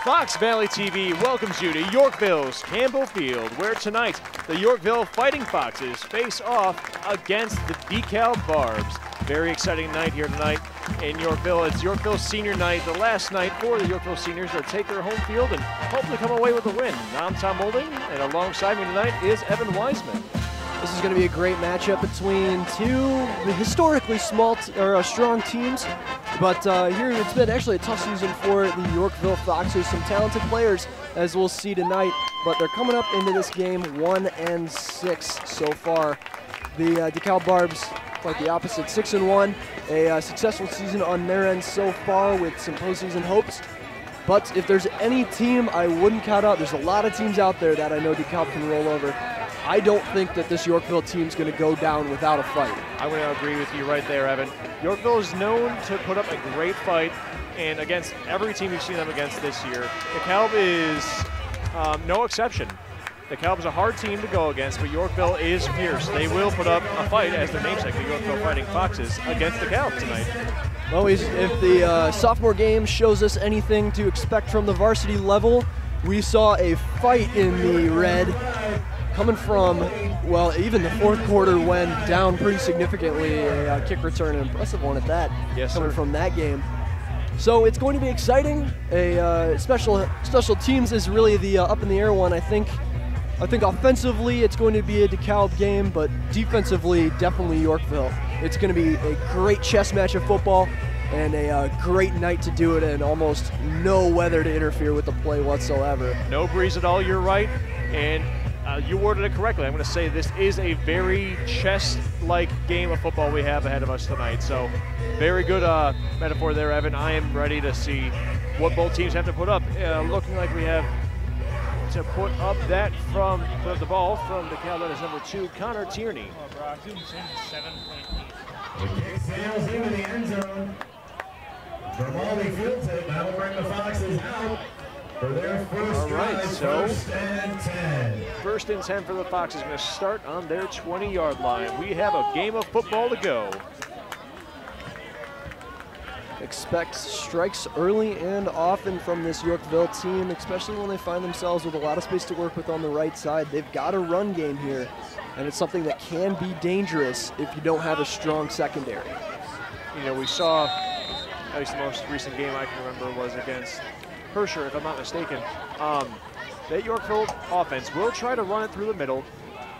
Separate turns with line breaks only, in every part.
Fox Valley TV welcomes you to Yorkville's Campbell Field, where tonight the Yorkville Fighting Foxes face off against the DeKalb Barbs. Very exciting night here tonight in Yorkville. It's Yorkville's senior night, the last night for the Yorkville seniors to take their home field and hopefully come away with a win. I'm Tom Holding, and alongside me tonight is Evan Wiseman.
This is going to be a great matchup between two historically strong teams, but here it's been actually a tough season for the Yorkville Foxes. Some talented players, as we'll see tonight, but they're coming up into this game 1-6 so far. The DeKalb Barbs quite the opposite, 6-1, a successful season on their end so far with some postseason hopes. But if there's any team I wouldn't count out, there's a lot of teams out there that I know DeKalb can roll over. I don't think that this Yorkville team's going to go down without a fight. I'm going to agree with you right there, Evan. Yorkville is known to put up a great fight, and against every team we've seen them against this year, DeKalb is no exception. DeKalb is a hard team to go against, but Yorkville is fierce. They will put up a fight, as their namesake, the Yorkville Fighting Foxes, against DeKalb tonight. Well, if the sophomore game shows us anything to expect from the varsity level, we saw a fight in the red coming from, well, even the fourth quarter when down pretty significantly, a kick return, an impressive one at that, coming from that game. So it's going to be exciting. Special teams is really the up in the air one. I think offensively it's going to be a DeKalb game, but defensively definitely Yorkville. It's going to be a great chess match of football and a great night to do it, and almost no weather to interfere with the play whatsoever. No breeze at all, you're right, and you worded it correctly. I'm going to say this is a very chess-like game of football we have ahead of us tonight. So very good metaphor there, Evan. I am ready to see what both teams have to put up. Looking like we have to put up the ball from DeKalb. That is number 2, Connor Tierney.
The kick sails into the end zone. Grimaldi fields it. That'll bring the Foxes out for their first drive.
So
first and 10.
First and 10 for the Foxes. Going to start on their 20-yard line. We have a game of football to go.
Expect strikes early and often from this Yorkville team, especially when they find themselves with a lot of space to work with on the right side. They've got a run game here, and it's something that can be dangerous if you don't have a strong secondary.
You know, we saw, at least the most recent game I can remember was against Herscher, if I'm not mistaken. That Yorkville offense will try to run it through the middle,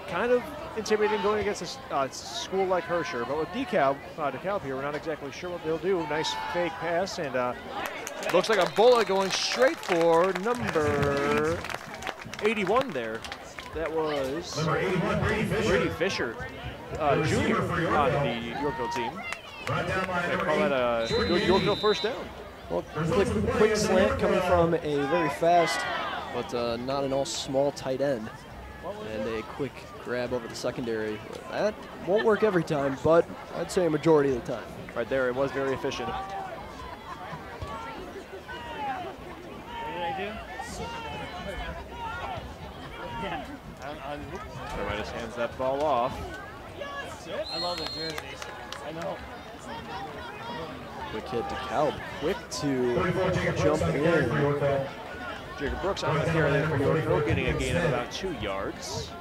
kind of intimidating going against a school like Herscher. But with DeKalb here, we're not exactly sure what they'll do. Nice fake pass, and looks like a bullet going straight for number 81 there. That was
number 81, Brady Fisher.
Junior on the Yorkville team. They call that a good Yorkville first down.
Well, quick slant coming from a very fast, but not an all small tight end. And a quick grab over the secondary. That won't work every time, but I'd say a majority of the time.
Right there, it was very efficient.
What did I do? Yeah.
Everybody just hands that ball off.
I love the jerseys. I know.
Quick hit to DeKalb. Quick to jump in.
Jacob Brooks on the carry there for Yorkville, getting a gain of about 2 yards.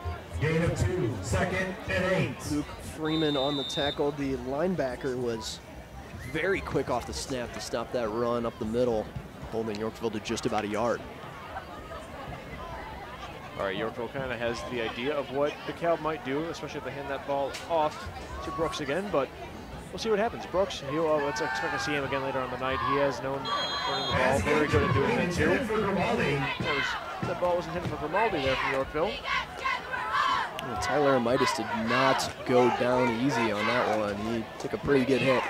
Gain of 2, second and 8.
Luke Freeman on the tackle. The linebacker was very quick off the snap to stop that run up the middle, holding Yorkville to just about a yard.
All right, Yorkville kind of has the idea of what DeKalb might do, especially if they hand that ball off to Brooks again, but we'll see what happens. Brooks, let's expect to see him again later on the night. He has known running the ball, very good at doing that too. That ball was intended for Grimaldi there from Yorkville.
Well, Tyler Amitis did not go down easy on that one. He took a pretty good hit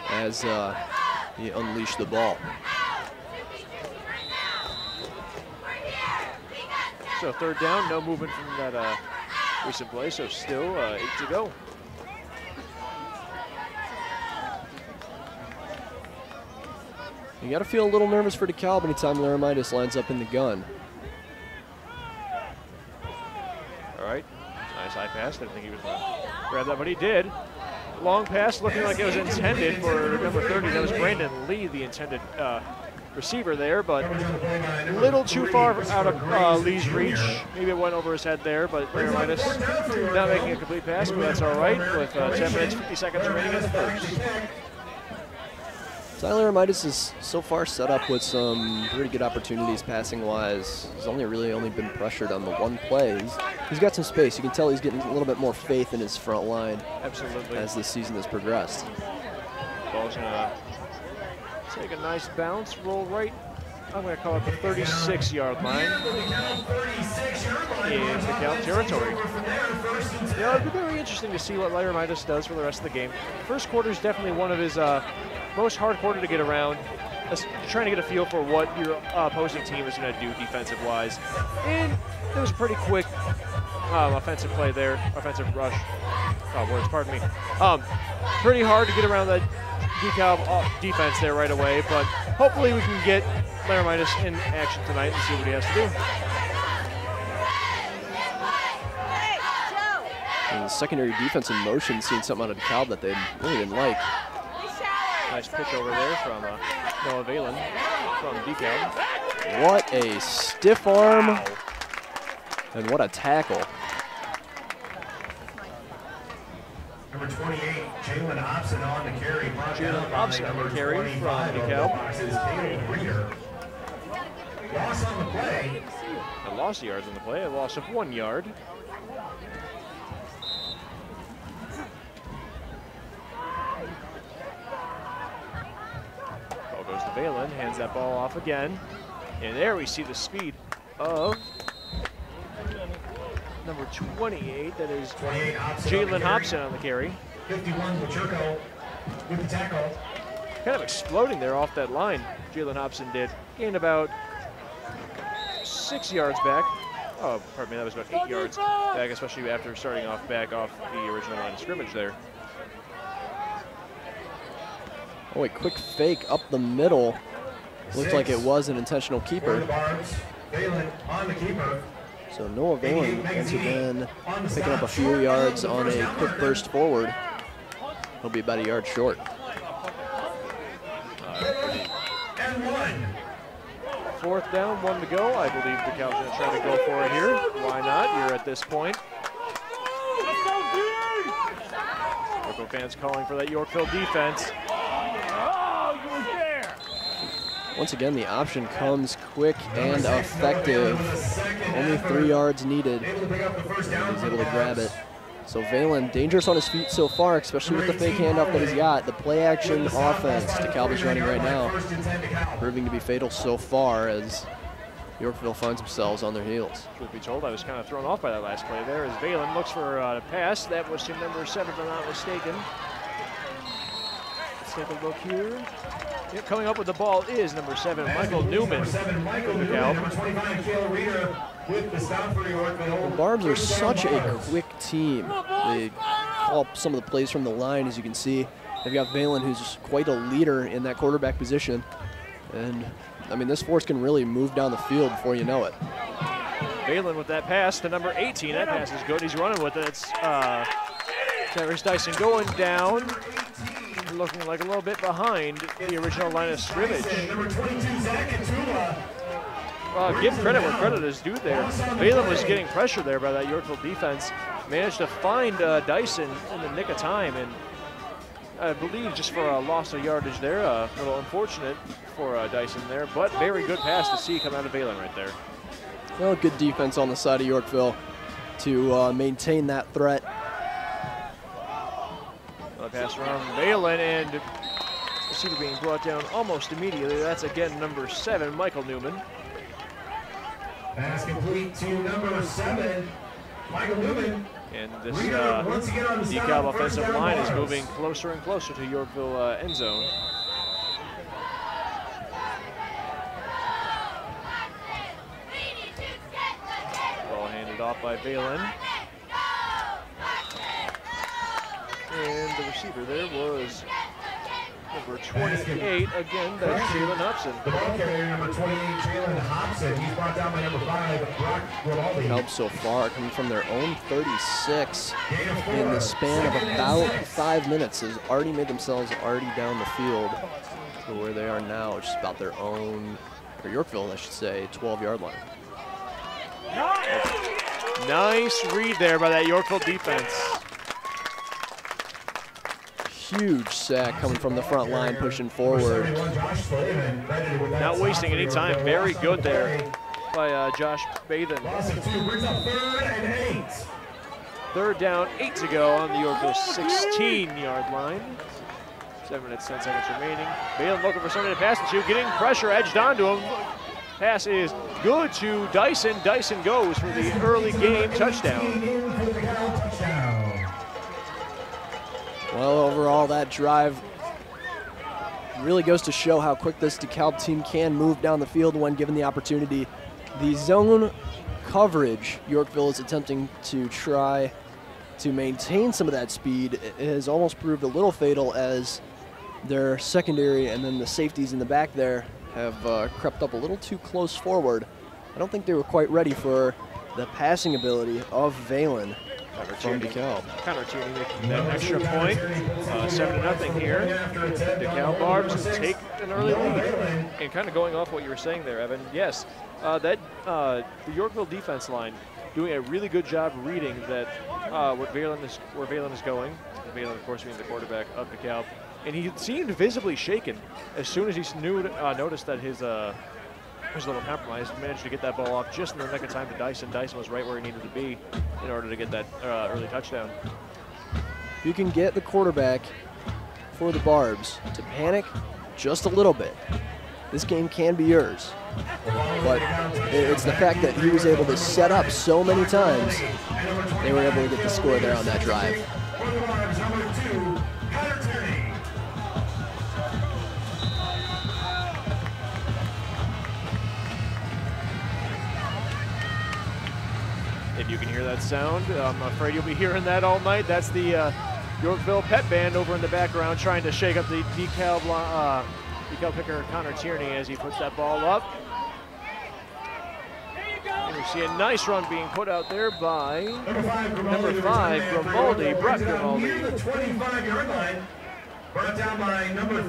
as he unleashed the ball.
So third down, no movement from that recent play, so still 8 to go.
You got to feel a little nervous for DeKalb anytime Laramitis lines up in the gun.
All right, nice high pass. Didn't think he was going to grab that, but he did. Long pass looking like it was intended for number 30. That was Brandon Lee, the intended receiver there, but a little too far out of Lee's reach. Maybe it went over his head there, but Laramitis not making a complete pass, but that's all right with 10 minutes, 50 seconds remaining in the first.
Tyler Laramitis is so far set up with some pretty good opportunities passing-wise. He's only been pressured on the one play. He's got some space. You can tell he's getting a little bit more faith in his front line.
Absolutely.
As this season has progressed.
Ball's gonna take a nice bounce, roll right. I'm gonna call it the 36-yard line in DeKalb territory. Yeah, it'll be very interesting to see what Laramitis does for the rest of the game. First quarter is definitely one of his most hard quarter to get around, trying to get a feel for what your opposing team is going to do defensive-wise. And it was a pretty quick offensive play there, offensive rush. Oh, words, pardon me. Pretty hard to get around that DeKalb defense there right away, but hopefully we can get Laramitis in action tonight and see what he has to do.
And the secondary defense in motion, seeing something out of DeKalb that they really didn't like.
Nice pitch over there from Noah Valen from DeKalb.
What a stiff arm, wow. And what a tackle.
Number 28, Jalen Hobson on the carry.
Jalen Hobson on the carry from DeKalb.
Loss on the play.
A loss of yards on the play, a loss of 1 yard. Goes to Valen, hands that ball off again. And there we see the speed of number 28, that is Jalen Hobson on the carry.
51, Pacherco with the tackle.
Kind of exploding there off that line, Jalen Hobson did. Gained about 6 yards back. Oh, pardon me, that was about 8 yards back, especially after starting off back off the original line of scrimmage there.
Oh, a quick fake up the middle. Looked like it was an intentional keeper. So Noah Valen once again picking up a few yards on a quick burst forward. He'll be about a yard short.
Fourth down, 1 to go. I believe DeKalb's going to try to go for it here. Why not? You're at this point. Yorkville fans calling for that Yorkville defense.
Once again, the option comes quick and effective. Only 3 yards needed. He's able to grab it. So Valen, dangerous on his feet so far, especially with the fake handoff that he's got. The play-action offense DeKalb is running right now, proving to be fatal so far as Yorkville finds themselves on their heels.
Truth be told, I was kind of thrown off by that last play there as Valen looks for a pass. That was to number 7, if I'm not mistaken. Let's take a look here. Yep, coming up with the ball is number 7, Michael Newman.
The Barbs are such a quick team. They call up some of the plays from the line, as you can see. They've got Valen, who's quite a leader in that quarterback position. And, I mean, this force can really move down the field before you know it.
Valen with that pass to number 18. That pass is good. He's running with it. It's Tyrese Dyson going down. Looking like a little bit behind the original line of scrimmage. Give credit where credit is due there. Valen was getting pressure there by that Yorkville defense. Managed to find Dyson in the nick of time, and I believe just for a loss of yardage there, a little unfortunate for Dyson there, but very good pass to see come out of Valen right there.
Well, good defense on the side of Yorkville to maintain that threat.
Pass around Valen, and receiver being brought down almost immediately. That's again number 7, Michael Newman.
Pass complete to number 7, Michael Newman.
And this DeKalb offensive line is moving closer and closer to Yorkville end zone. Ball handed off by Valen. And the receiver there was number 28, again, that's Jalen Hobson.
The ball carrier, number 28, Jalen Hobson. He's brought down by number 5, Brock Grimaldi.
Help so far, coming from their own 36 in the span of about 5 minutes, has already made themselves down the field. to where they are now, just about their own, or Yorkville, I should say, 12-yard line.
Nice read there by that Yorkville defense.
Huge sack coming from the front line, pushing forward.
Not wasting any time. Very good there by Josh Bathan. 3rd down, 8 to go on the Yorkville 16-yard line. 7 minutes, 10 seconds remaining. Bathan looking for somebody to pass it to, getting pressure edged onto him. Pass is good to Dyson. Dyson goes for the early game touchdown.
Well, overall, that drive really goes to show how quick this DeKalb team can move down the field when given the opportunity. The zone coverage Yorkville is attempting to try to maintain some of that speed has almost proved a little fatal, as their secondary and then the safeties in the back there have crept up a little too close forward. I don't think they were quite ready for the passing ability of Valen from DeKalb.
Connor Tierney making that extra point. 7-0 here. DeKalb Barbs take an early lead. And kind of going off what you were saying there, Evan, yes, the Yorkville defense line doing a really good job reading that where Valen is going. Valen, of course, being the quarterback of DeKalb. And he seemed visibly shaken as soon as he noticed that his was a little compromised. Managed to get that ball off just in the nick of time to Dyson. Dyson was right where he needed to be in order to get that early touchdown.
If you can get the quarterback for the Barbs to panic just a little bit, this game can be yours. But it's the fact that he was able to set up so many times, they were able to get the score there on that drive.
If you can hear that sound, I'm afraid you'll be hearing that all night. That's the Yorkville Pet Band over in the background trying to shake up the DeKalb kicker Connor Tierney as he puts that ball up. And we see a nice run being put out there by number 5, Grimaldi, Brett Grimaldi.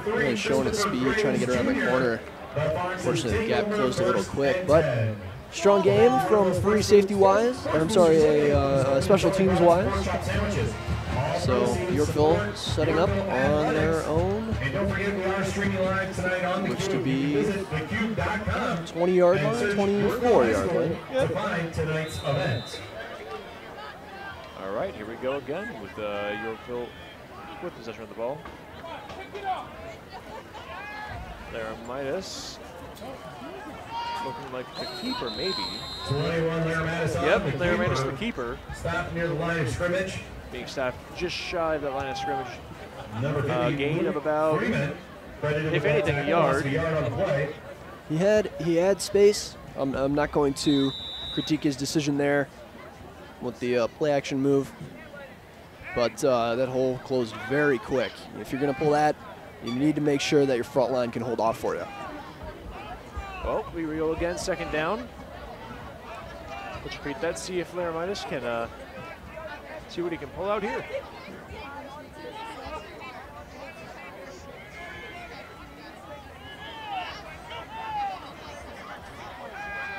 Really showing its speed, trying to get around the corner. Unfortunately, the gap closed a little quick, but strong game from free safety-wise, or I'm sorry, special teams-wise. So Yorkville setting up on their own. Looks to be 20-yard line, 24-yard line.
Yep. All right, here we go again with Yorkville with possession of the ball. There, Midas. Looking like the keeper, maybe.
21, Larry Mattis.
Yep, Larry Mattis, the keeper.
Stop near the line of scrimmage.
Being stopped just shy of the line of scrimmage.
Gain
of about, if anything, a yard.
He had space. I'm not going to critique his decision there with the play action move, but that hole closed very quick. If you're going to pull that, you need to make sure that your front line can hold off for you.
Well, we go again, 2nd down. Let's repeat that, see if Laramitis can see what he can pull out here.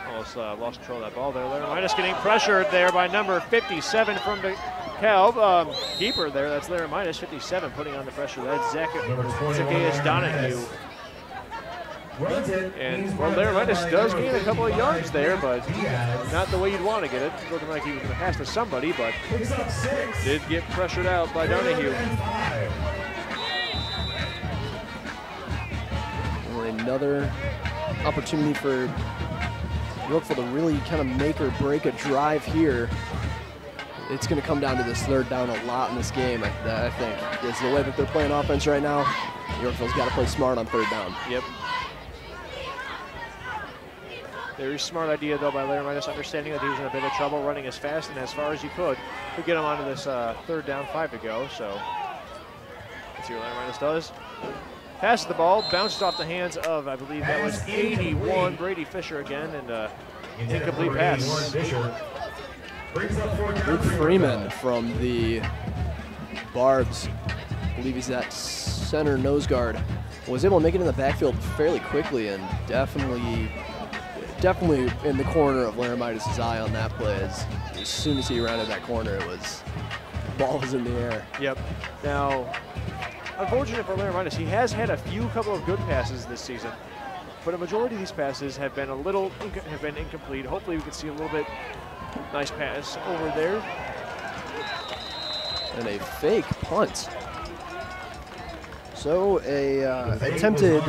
Almost lost control of that ball there. Laramitis getting pressured there by number 57 from DeKalb. Keeper there, that's Laramitis, 57, putting on the pressure. That's Zacchaeus Donahue. And well, Laramitis does gain a couple of yards there, but not the way you'd want to get it. Looking like he was going to pass to somebody, but did get pressured out by Donahue.
Well, another opportunity for Yorkville to really kind of make or break a drive here. It's going to come down to this 3rd down a lot in this game, I think. It's the way that they're playing offense right now. Yorkville's got to play smart on 3rd down.
Yep. Very smart idea, though, by Laramitis, understanding that he was in a bit of trouble, running as fast and as far as he could to get him onto this 3rd down, 5 to go. So let's see what Laramitis does. Passes the ball, bounces off the hands of, I believe that was 81, Brady Fisher again, and incomplete pass.
Luke Freeman from the Barbs. I believe he's at center nose guard, was able to make it in the backfield fairly quickly and definitely in the corner of Laramitis' eye on that play. As soon as he rounded that corner, the ball was in the air.
Yep. Now, unfortunate for Laramitis, he has had a couple of good passes this season, but a majority of these passes have been incomplete. Hopefully, we can see a little bit nice pass over there.
And a fake punt. So attempted,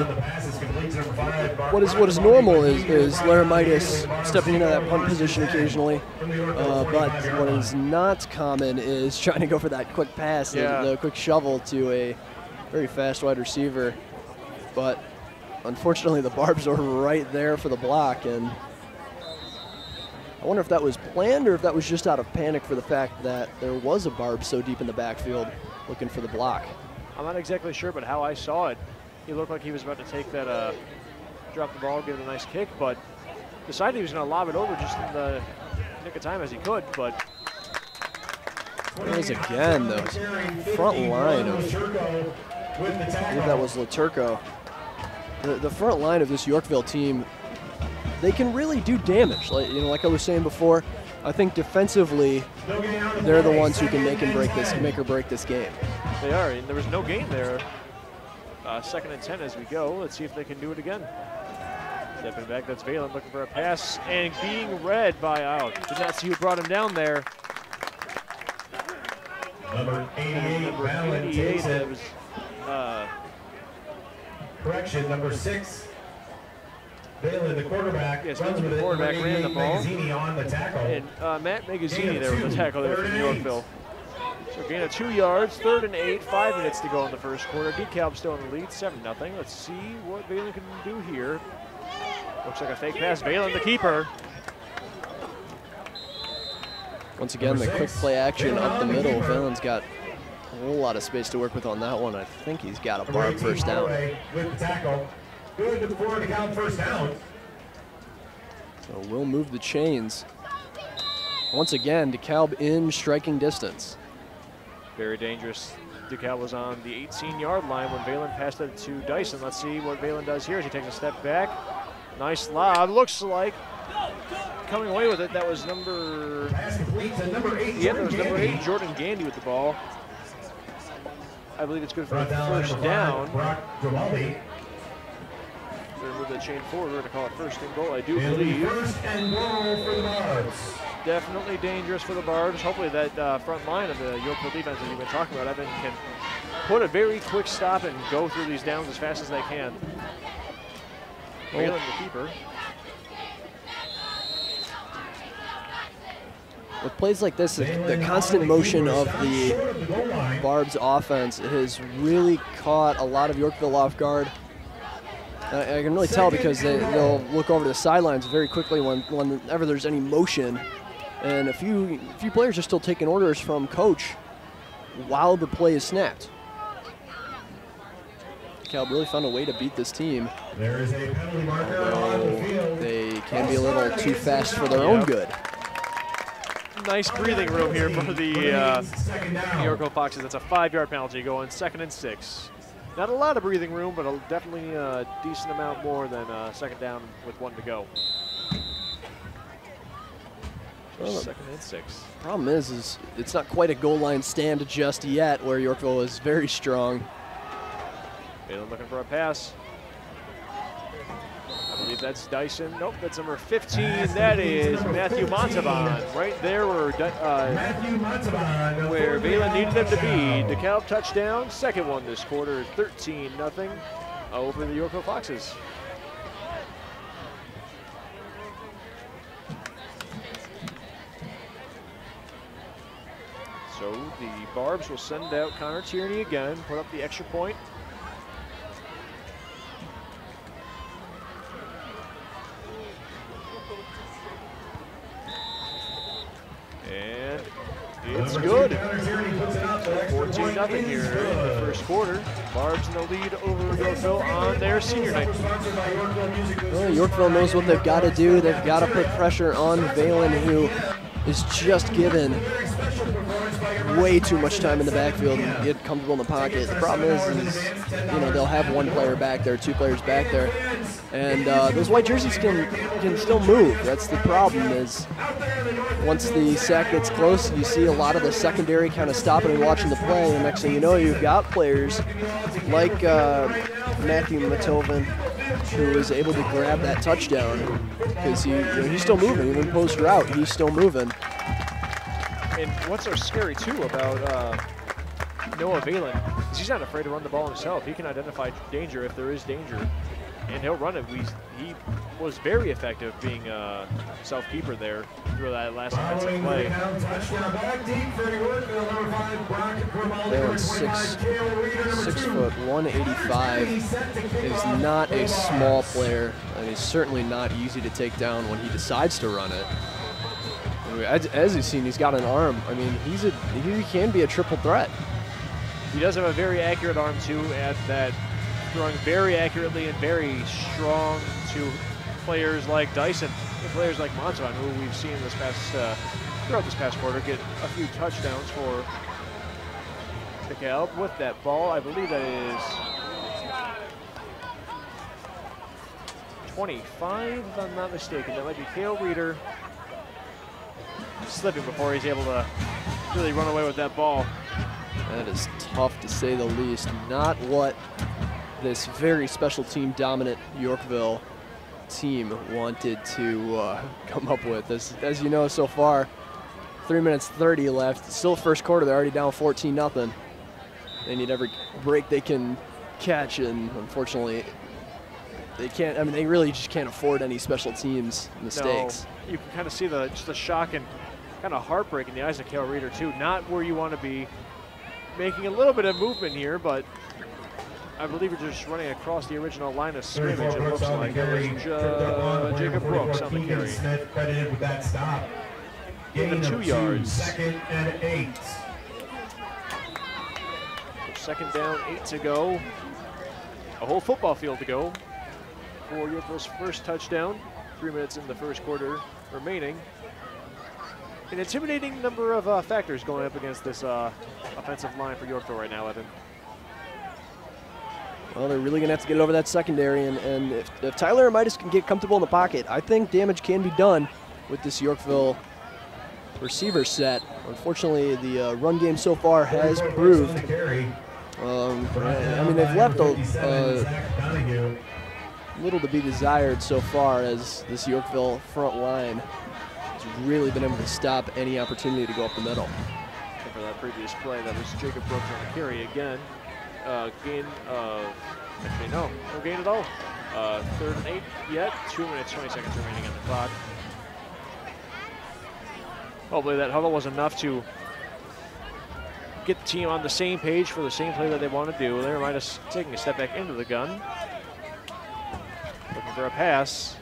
what is normal is Laramitis stepping into that punt position occasionally, but what is not common is trying to go for that quick pass, the quick shovel to a very fast wide receiver. But unfortunately the Barbs were right there for the block, and I wonder if that was planned or if that was just out of panic for the fact that there was a Barb so deep in the backfield looking for the block.
I'm not exactly sure, but how I saw it, he looked like he was about to take that, drop the ball, give it a nice kick, but decided he was going to lob it over just in the nick of time as he could. But
that was again the front line of, I believe that was Laturco. The front line of this Yorkville team, they can really do damage. Like I was saying before, I think defensively, they're the ones who can make or break this game.
They are, and there was no gain there. 2nd and 10 as we go. Let's see if they can do it again. Stepping back, that's Valen looking for a pass and being read by out. Did not see who brought him down there.
Number 88, Valen takes it. Correction, number 6. Valen, the quarterback,
yes,
runs with
the quarterback ran the ball.
Magazzini on the tackle.
And Matt Magazzini there with the tackle there from Yorkville. So gain of 2 yards, 3rd and 8, 5 minutes to go in the first quarter. DeKalb still in the lead, 7-0. Let's see what Valen can do here. Looks like a fake pass. Valen, the keeper.
Once again, the quick play action up the middle. Valen's got a whole lot of space to work with on that one. I think he's got a Barb first down.
With the tackle. Good for DeKalb first down.
So we'll move the chains. Once again, DeKalb in striking distance.
Very dangerous. DeKalb was on the 18-yard line when Valen passed it to Dyson. Let's see what Valen does here as he takes a step back. Nice lob. Looks like coming away with it. That was number 8. Yeah, that was number 8, Jordan Gandy with the ball. I believe it's good for a first down. They're going to move the chain forward. We're going to call it 1st and goal, I do believe.
1st and goal for the Barbs.
Definitely dangerous for the Barbs. Hopefully that front line of the Yorkville defense that you've been talking about, Evan, can put a very quick stop and go through these downs as fast as they can. Valen, the keeper.
With plays like this, the constant motion of the Barbs offense has really caught a lot of Yorkville off guard. I can really tell because they'll look over the sidelines very quickly whenever there's any motion. And a few players are still taking orders from coach while the play is snapped. DeKalb really found a way to beat this team.
There is a penalty marker on the field.
They can be a little too fast for their own good.
Nice breathing room here for the Yorkville Foxes. That's a 5-yard penalty going 2nd and 6. Not a lot of breathing room, but definitely a decent amount more than 2nd down with 1 to go.
Well,
2nd and 6.
Problem is it's not quite a goal line stand just yet, where Yorkville is very strong.
Valen looking for a pass. I believe that's Dyson. Nope, that's number 15. That is Matthew Montalban. Right there where Valen needed them to be. DeKalb touchdown. 2nd one this quarter. 13-0 over the Yorkville Foxes. So the Barbs will send out Connor Tierney again, put up the extra point. And it's good. 14-0 here in the first quarter. Barbs in the lead over Yorkville on their senior night.
Well, Yorkville knows what they've got to do. They've got to put pressure on Valen, who is just given way too much time in the backfield and get comfortable in the pocket. The problem is you know, they'll have one player back there, two players back there, and those white jerseys can still move. That's the problem. Is once the sack gets close, you see a lot of the secondary kind of stopping and watching the play, and next thing you know, you've got players like Matthew Matovin, who was able to grab that touchdown because he's still moving. Even post route, he's still moving.
And what's so scary too about Noah Valen is he's not afraid to run the ball himself. He can identify danger if there is danger, and he'll run it. He was very effective being a self-keeper there through that last offensive play.
They're 6 foot 185. Is not a small player, and he's certainly not easy to take down when he decides to run it. As you've seen, he's got an arm. I mean, he can be a triple threat.
He does have a very accurate arm too, at that, throwing very accurately and very strong to players like Dyson and players like Monson, who we've seen this past throughout this past quarter get a few touchdowns for DeKalb with that ball. I believe that is 25, if I'm not mistaken. That might be Cale Reeder slipping before he's able to really run away with that ball.
That is tough to say the least. Not what this very special team dominant Yorkville team wanted to come up with. As you know, so far, 3 minutes 30 left. Still first quarter, they're already down 14-0. They need every break they can catch, and unfortunately, they can't. I mean, they really just can't afford any special teams mistakes.
No, you can kind of see just the shock and kind of heartbreak in the eyes of Cale Reeder too. Not where you want to be. Making a little bit of movement here, but I believe you're just running across the original line of scrimmage. It looks like Jacob Brooks on the carry.
Smith credited with that stop.
Gain of 2 yards.
2nd and 8.
Second down, 8 to go. A whole football field to go for Yorkville's first touchdown. 3 minutes in the first quarter remaining. An intimidating number of factors going up against this offensive line for Yorkville right now, Evan.
Well, they're really going to have to get over that secondary, and if Tyler and Midas can get comfortable in the pocket, I think damage can be done with this Yorkville receiver set. Unfortunately, the run game so far has proved. I mean, they've left a little to be desired so far, as this Yorkville front line has really been able to stop any opportunity to go up the middle.
And for that previous play, that was Jacob Brooks on the carry again. Gain of, actually no gain at all. 3rd and 8 yet. 2 minutes, 20 seconds remaining on the clock. Hopefully that huddle was enough to get the team on the same page for the same play that they want to do. There, Midas taking a step back into the gun. Looking for a pass.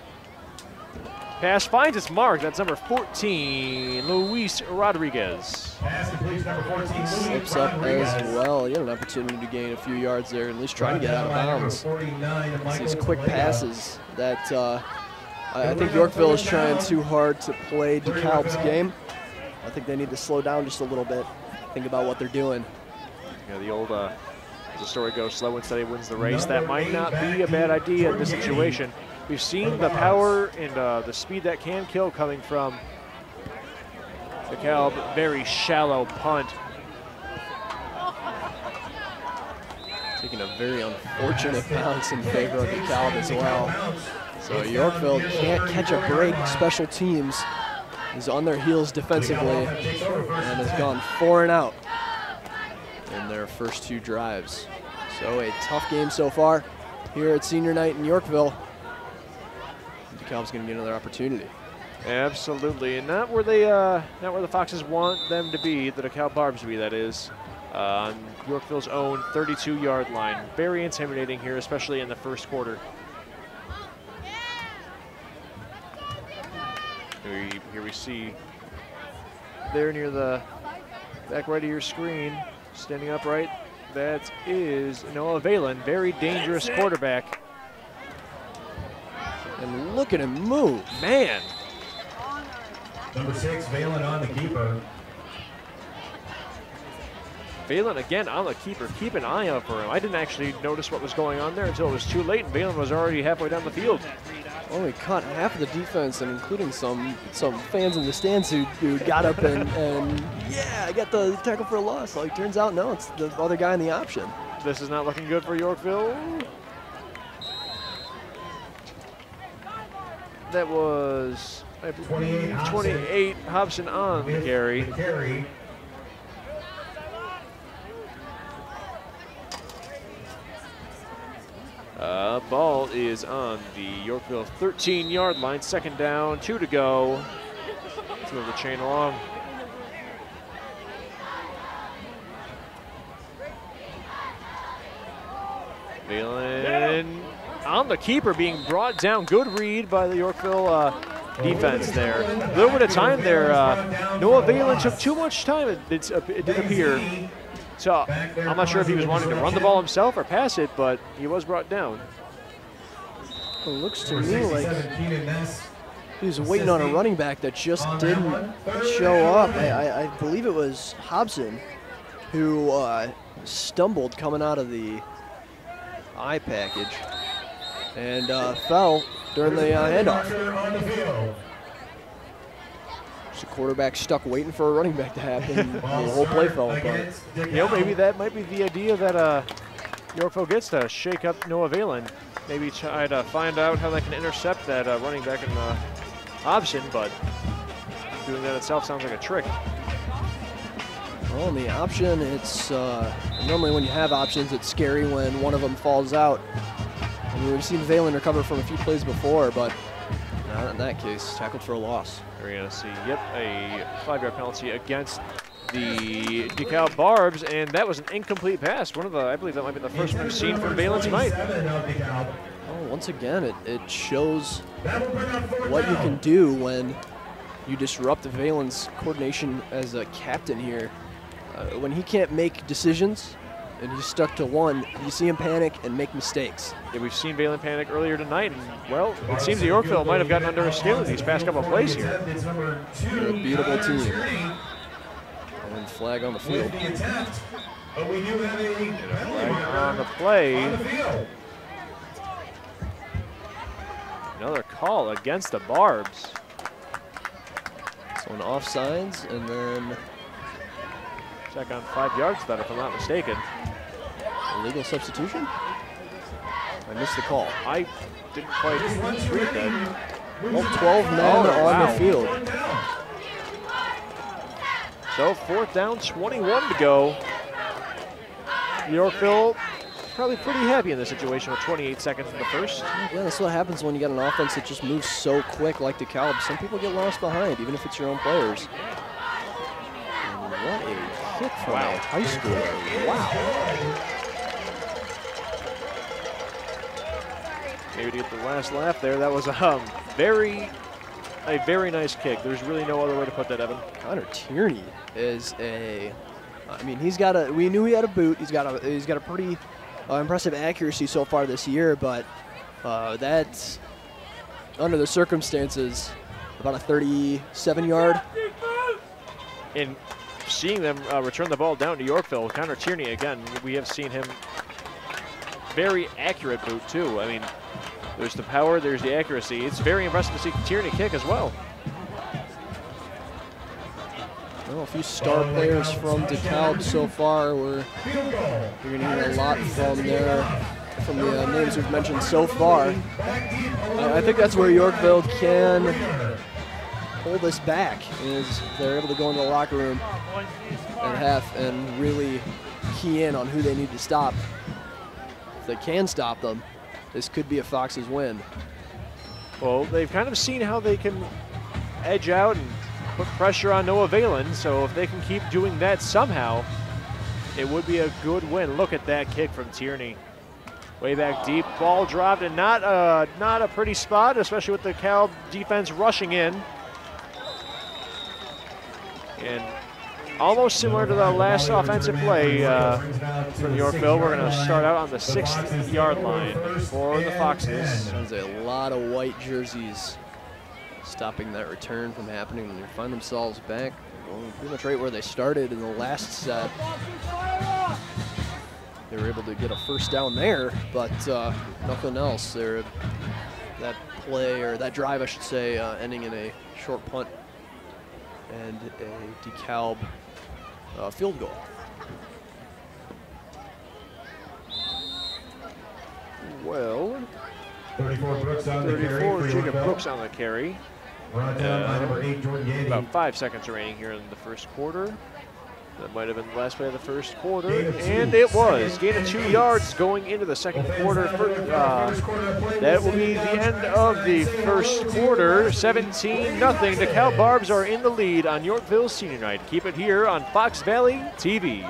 Pass finds its mark. That's number 14, Luis Rodriguez.
Pass completes number 14.
Slips up as well. You had an opportunity to gain a few yards there, and at least try to get out of bounds. It's these quick passes that I think Yorkville is trying too hard to play DeKalb's game. I think they need to slow down just a little bit. Think about what they're doing.
Yeah, the old, as the story goes, slow and steady wins the race. That might not be a bad idea in this situation. We've seen the power and the speed that can kill coming from DeKalb. Very shallow punt.
Taking a very unfortunate bounce in favor of DeKalb as well. So Yorkville can't catch a break. Special teams is on their heels defensively and has gone 4 and out in their first 2 drives. So a tough game so far here at senior night in Yorkville. DeKalb's going to get another opportunity.
Absolutely, and not where the Foxes want them to be, the DeKalb Barbs to be, that is, on Yorkville's own 32-yard line. Very intimidating here, especially in the first quarter. Here we see there near the back right of your screen, standing upright, that is Noah Valen, very dangerous quarterback.
And look at him move, man.
Number 6, Valen on the keeper.
Valen again on the keeper. Keep an eye out for him. I didn't actually notice what was going on there until it was too late, and Valen was already halfway down the field.
Well, we caught half of the defense, and including some fans in the stands who got up and yeah, I got the tackle for a loss. Like, turns out, no, it's the other guy in the option.
This is not looking good for Yorkville. That was 28 Hobson on the carry. Ball is on the Yorkville 13-yard line. 2nd down, 2 to go. Let's move the chain along. Valen on the keeper, being brought down. Good read by the Yorkville defense there. A little bit of time there. Noah Valen took too much time, it did appear. So I'm not sure if he was wanting to run the ball himself or pass it, but he was brought down.
It looks to me like he was waiting on a running back that just didn't show up. I believe it was Hobson who stumbled coming out of the eye package and fell during the handoff. The quarterback stuck waiting for a running back to happen. The whole play fell apart.
You know, maybe that might be the idea that Yorkville gets to shake up Noah Valen. Maybe try to find out how they can intercept that running back in Hobson, but doing that itself sounds like a trick.
Well, in the option, it's normally when you have options, it's scary when one of them falls out. I mean, we've seen Valen recover from a few plays before, but not in that case. Tackled for a loss.
We're going to see, yep, a 5-yard penalty against the DeKalb Barbs, and that was an incomplete pass. One of the, I believe that might be the first one we've seen from Valen tonight.
Oh, once again, it shows what you can do when you disrupt Valen's coordination as a captain here. When he can't make decisions and he's stuck to one, you see him panic and make mistakes.
Yeah, we've seen Valen panic earlier tonight, and well, it seems that Yorkville might have gotten under his skin these past couple of plays here.
They're a beatable team. And flag on the field.
Flag on the play. Another call against the Barbs.
So an offsides, and then
check on 5 yards that, if I'm not mistaken.
Illegal substitution? I missed the call.
I didn't quite read that.
Oh, 12 men on the field.
So 4th down, 21 to go. Yorkville probably pretty happy in this situation with 28 seconds in the first.
Yeah, that's what happens when you got an offense that just moves so quick like DeKalb. Some people get lost behind, even if it's your own players. And what a kick from a high schooler. Wow.
Maybe to get the last laugh there, that was a very nice kick. There's really no other way to put that, Evan.
Connor Tierney is I mean, we knew he had a boot. He's got a pretty impressive accuracy so far this year, but that's, under the circumstances, about a 37-yard.
In seeing them return the ball down to Yorkville, Connor Tierney, again, we have seen him very accurate boot, too. I mean, there's the power, there's the accuracy. It's very impressive to see Tierney kick as well.
Well, a few star players from DeKalb so far. You're going to hear a lot from the names we've mentioned so far. I think that's where Yorkville can pull this back, is they're able to go into the locker room at half and really key in on who they need to stop. If they can stop them, this could be a Fox's win.
Well, they've kind of seen how they can edge out and put pressure on Noah Valen, so if they can keep doing that somehow, it would be a good win. Look at that kick from Tierney. Way back deep, ball dropped, and not a pretty spot, especially with the DeKalb defense rushing in. And almost similar to the last offensive play from Yorkville, we're going to start out on the 6th-yard line for the Foxes.
There's a lot of white jerseys stopping that return from happening when they find themselves back going pretty much right where they started in the last set. They were able to get a first down there, but nothing else. That play, or that drive, I should say, ending in a short punt and a DeKalb field goal.
Well,
34 Brooks on the carry.
34,
for
Jacob
Yorkville.
Brooks on the carry.
Brought down by number 8, Jordan Gandy.
About 5 seconds remaining here in the first quarter. That might have been the last play of the first quarter, and it was. Gain of 2 yards going into the second quarter. That will be the end of the first quarter. 17-0. DeKalb Barbs are in the lead on Yorkville Senior Night. Keep it here on Fox Valley TV.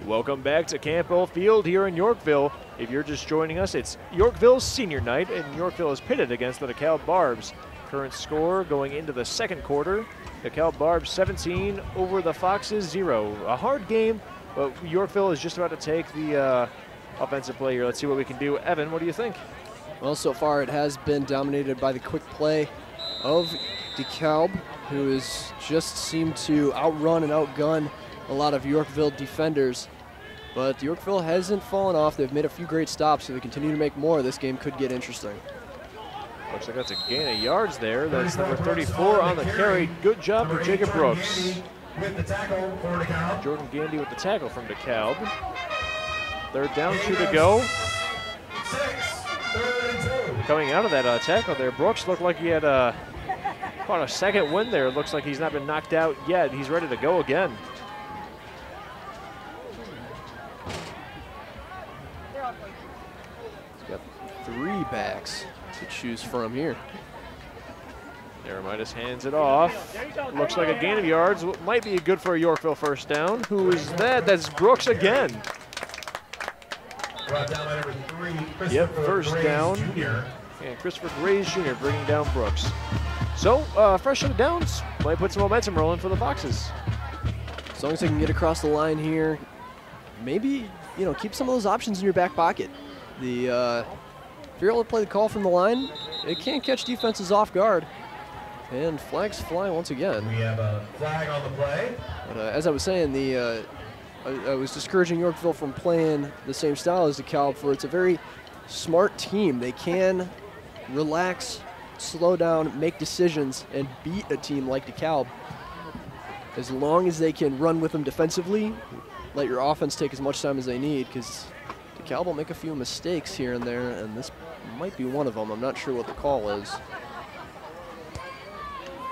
Welcome back to Campbell Field here in Yorkville. If you're just joining us, it's Yorkville's Senior Night, and Yorkville is pitted against the DeKalb Barbs. Current score going into the second quarter, DeKalb Barbs 17 over the Foxes 0. A hard game, but Yorkville is just about to take the offensive play here. Let's see what we can do. Evan, what do you think?
Well, so far it has been dominated by the quick play of DeKalb, who has just seemed to outrun and outgun a lot of Yorkville defenders. But Yorkville hasn't fallen off. They've made a few great stops, so they continue to make more. This game could get interesting.
Looks like that's a gain of yards there. That's number 34 on the carry. Good job for Jacob Brooks. Jordan Gandy with the tackle from DeKalb. Third down, 2 to go. Coming out of that tackle there, Brooks looked like he had caught a second wind there. It looks like he's not been knocked out yet. He's ready to go again.
He's got 3 backs to choose from here.
Jeremiah hands it off. Looks like a gain of yards. Might be good for a Yorkville first down. Who is that? That's Brooks again. Yep, first down. And Christopher Grays Jr. bringing down Brooks. So, fresh set of downs. Might put some momentum rolling for the Foxes.
As long as they can get across the line here, maybe, keep some of those options in your back pocket. If you're able to play the call from the line, it can catch defenses off guard. And flags fly once again.
We have a flag on the play.
But, as I was saying, I was discouraging Yorkville from playing the same style as DeKalb, for it's a very smart team. They can relax, slow down, make decisions, and beat a team like DeKalb. As long as they can run with them defensively, let your offense take as much time as they need, because DeKalb will make a few mistakes here and there, and this might be one of them. I'm not sure what the call is.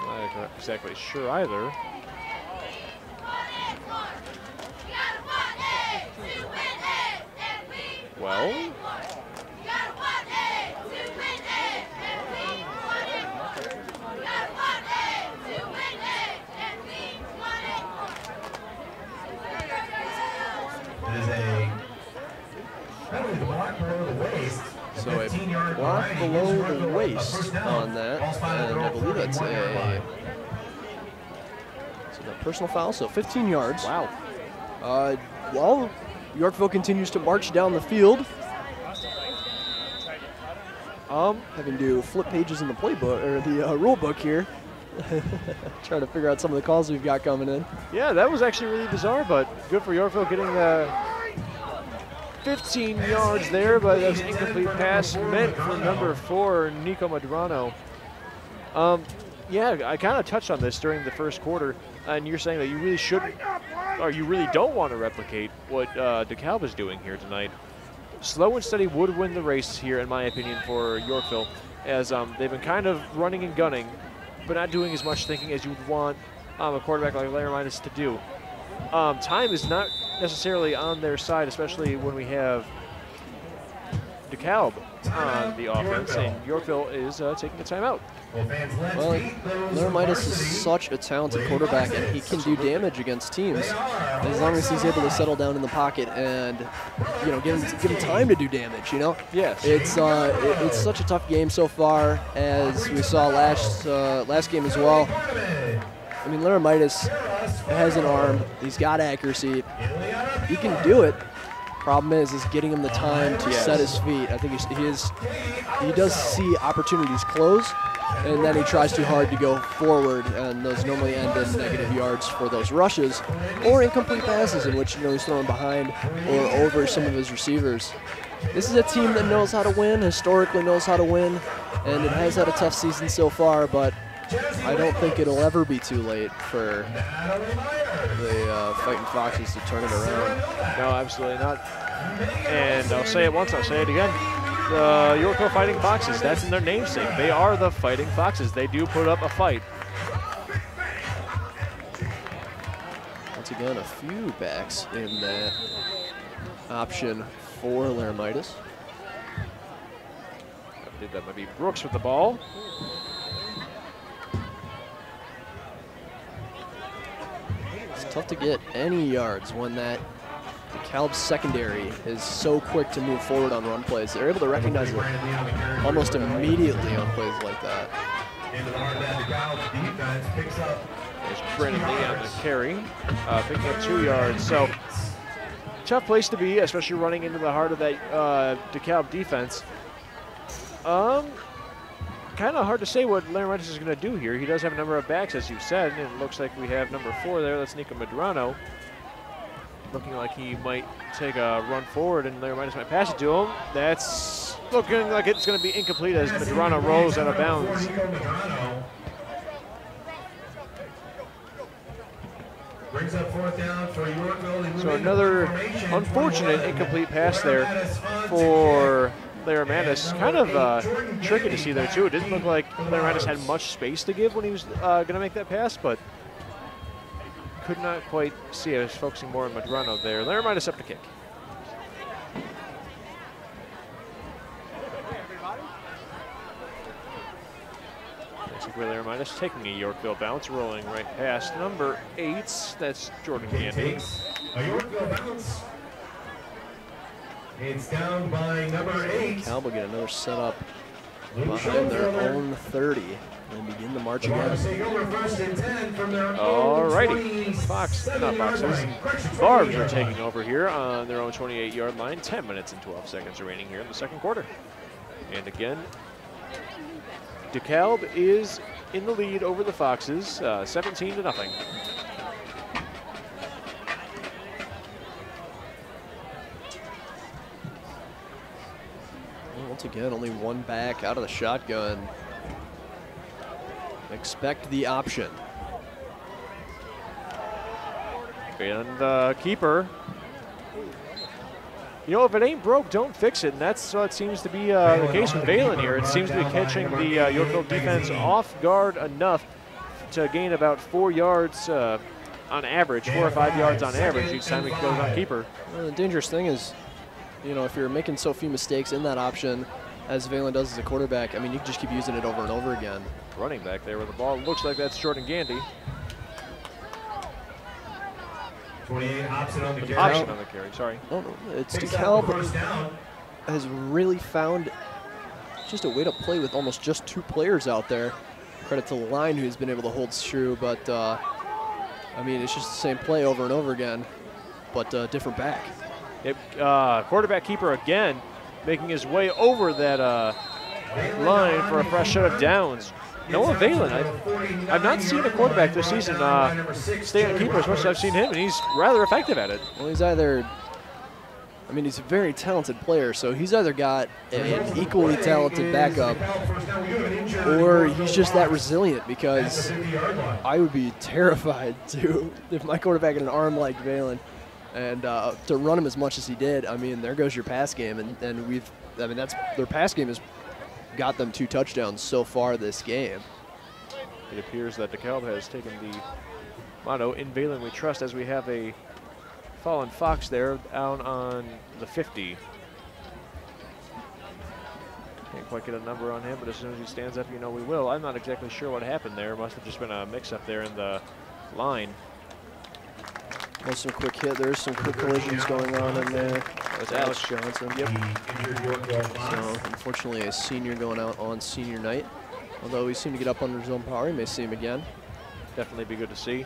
I'm not exactly sure either. Well,
so a block below the waist on that, and I believe that's a personal foul, so 15 yards.
wow.
Well, Yorkville continues to march down the field. Having to flip pages in the playbook or the rule book here. Trying to figure out some of the calls we've got coming in.
Yeah, that was actually really bizarre, but good for Yorkville getting 15 yards there, but that was an incomplete pass meant for number 4, Nico Madrano. Yeah, I kind of touched on this during the first quarter, and you're saying that you really shouldn't, or you really don't want to replicate what DeKalb is doing here tonight. Slow and steady would win the race here, in my opinion, for Yorkville, as they've been kind of running and gunning, but not doing as much thinking as you would want a quarterback like Larry Midas to do. Time is not necessarily on their side, especially when we have DeKalb on the offense, and Yorkville is taking a timeout.
Well, Larry Midas is such a talented quarterback, and he can do damage against teams as long as he's able to settle down in the pocket and, you know, give him time to do damage. You know.
Yes.
It's such a tough game so far, as we saw last game as well. I mean, Larry Midas has an arm. He's got accuracy. He can do it. Problem is getting him the time to set his feet. I think he does see opportunities close, and then he tries too hard to go forward, and those normally end in negative yards for those rushes or incomplete passes in which, you know, he's throwing behind or over some of his receivers. This is a team that knows how to win, historically knows how to win, and it has had a tough season so far, but I don't think it'll ever be too late for the Fighting Foxes to turn it around.
No, absolutely not. And I'll say it once, I'll say it again. The Yorkville Fighting Foxes, that's in their namesake. They are the Fighting Foxes. They do put up a fight.
Once again, a few backs in that option for Larry Midas.
I believe that might be Brooks with the ball.
It's tough to get any yards when that DeKalb secondary is so quick to move forward on run plays. They're able to recognize it almost immediately on plays like that.
There's Brennan Lee on the carry, picking up 2 yards. So, tough place to be, especially running into the heart of that DeKalb defense. Kind of hard to say what Larry Midas is going to do here. He does have a number of backs, as you said, and it looks like we have number 4 there. That's Nico Madrano. Looking like he might take a run forward, and Larry Midas might pass it to him. That's looking like it's going to be incomplete as Madrano rolls out of bounds. So another unfortunate incomplete pass there for Larry Midas. Kind of tricky to see there, too. It didn't look like Larry Midas had much space to give when he was going to make that pass, but could not quite see it. I was focusing more on Madrano there. Larry Midas up to kick. Looks like Larry Midas taking a Yorkville bounce, rolling right past number 8. That's Jordan Gandy.
A Yorkville bounce. It's down by number 8.
DeKalb will get another setup behind their own 30 and begin the march again.
Alrighty, Barbs are taking over here on their own 28-yard line. 10 minutes and 12 seconds remaining here in the second quarter. And again, DeKalb is in the lead over the Foxes, 17-0.
Once again, only one back out of the shotgun. Expect the option.
And keeper. You know, if it ain't broke, don't fix it. And that's what seems to be the case with Valen here. It seems to be catching the Yorkville defense off guard enough to gain about 4 yards on average, 4 or 5 yards on average each time it goes on keeper.
Well, the dangerous thing is, you know, if you're making so few mistakes in that option, as Valen does as a quarterback, I mean, you can just keep using it over and over again.
Running back there with the ball. Looks like that's Jordan Gandy.
28 option on the carry.
Option on the carry, sorry.
Oh, no, it's DeKalb has really found just a way to play with almost just 2 players out there. Credit to the line who's been able to hold true, but I mean, it's just the same play over and over again, but different back.
Quarterback keeper again, making his way over that line for a fresh set of downs. Noah Valen, I've not seen a quarterback this season stay on keeper as much as I've seen him, and he's rather effective at it.
Well, he's either, I mean, he's a very talented player, so he's either got an equally talented backup or he's just that resilient, because I would be terrified if my quarterback had an arm like Valen and to run him as much as he did. I mean, there goes your pass game, and their pass game has got them 2 touchdowns so far this game.
It appears that DeKalb has taken the motto, "In Valen we trust," as we have a fallen Fox there down on the 50. Can't quite get a number on him, but as soon as he stands up, you know we will. I'm not exactly sure what happened there. Must have just been a mix-up there in the line.
There's some quick hit. There's some quick collisions going on in there.
That's Alex
Johnson.
Yep.
So unfortunately, a senior going out on senior night. Although he seemed to get up under his own power, you may see him again.
Definitely be good to see.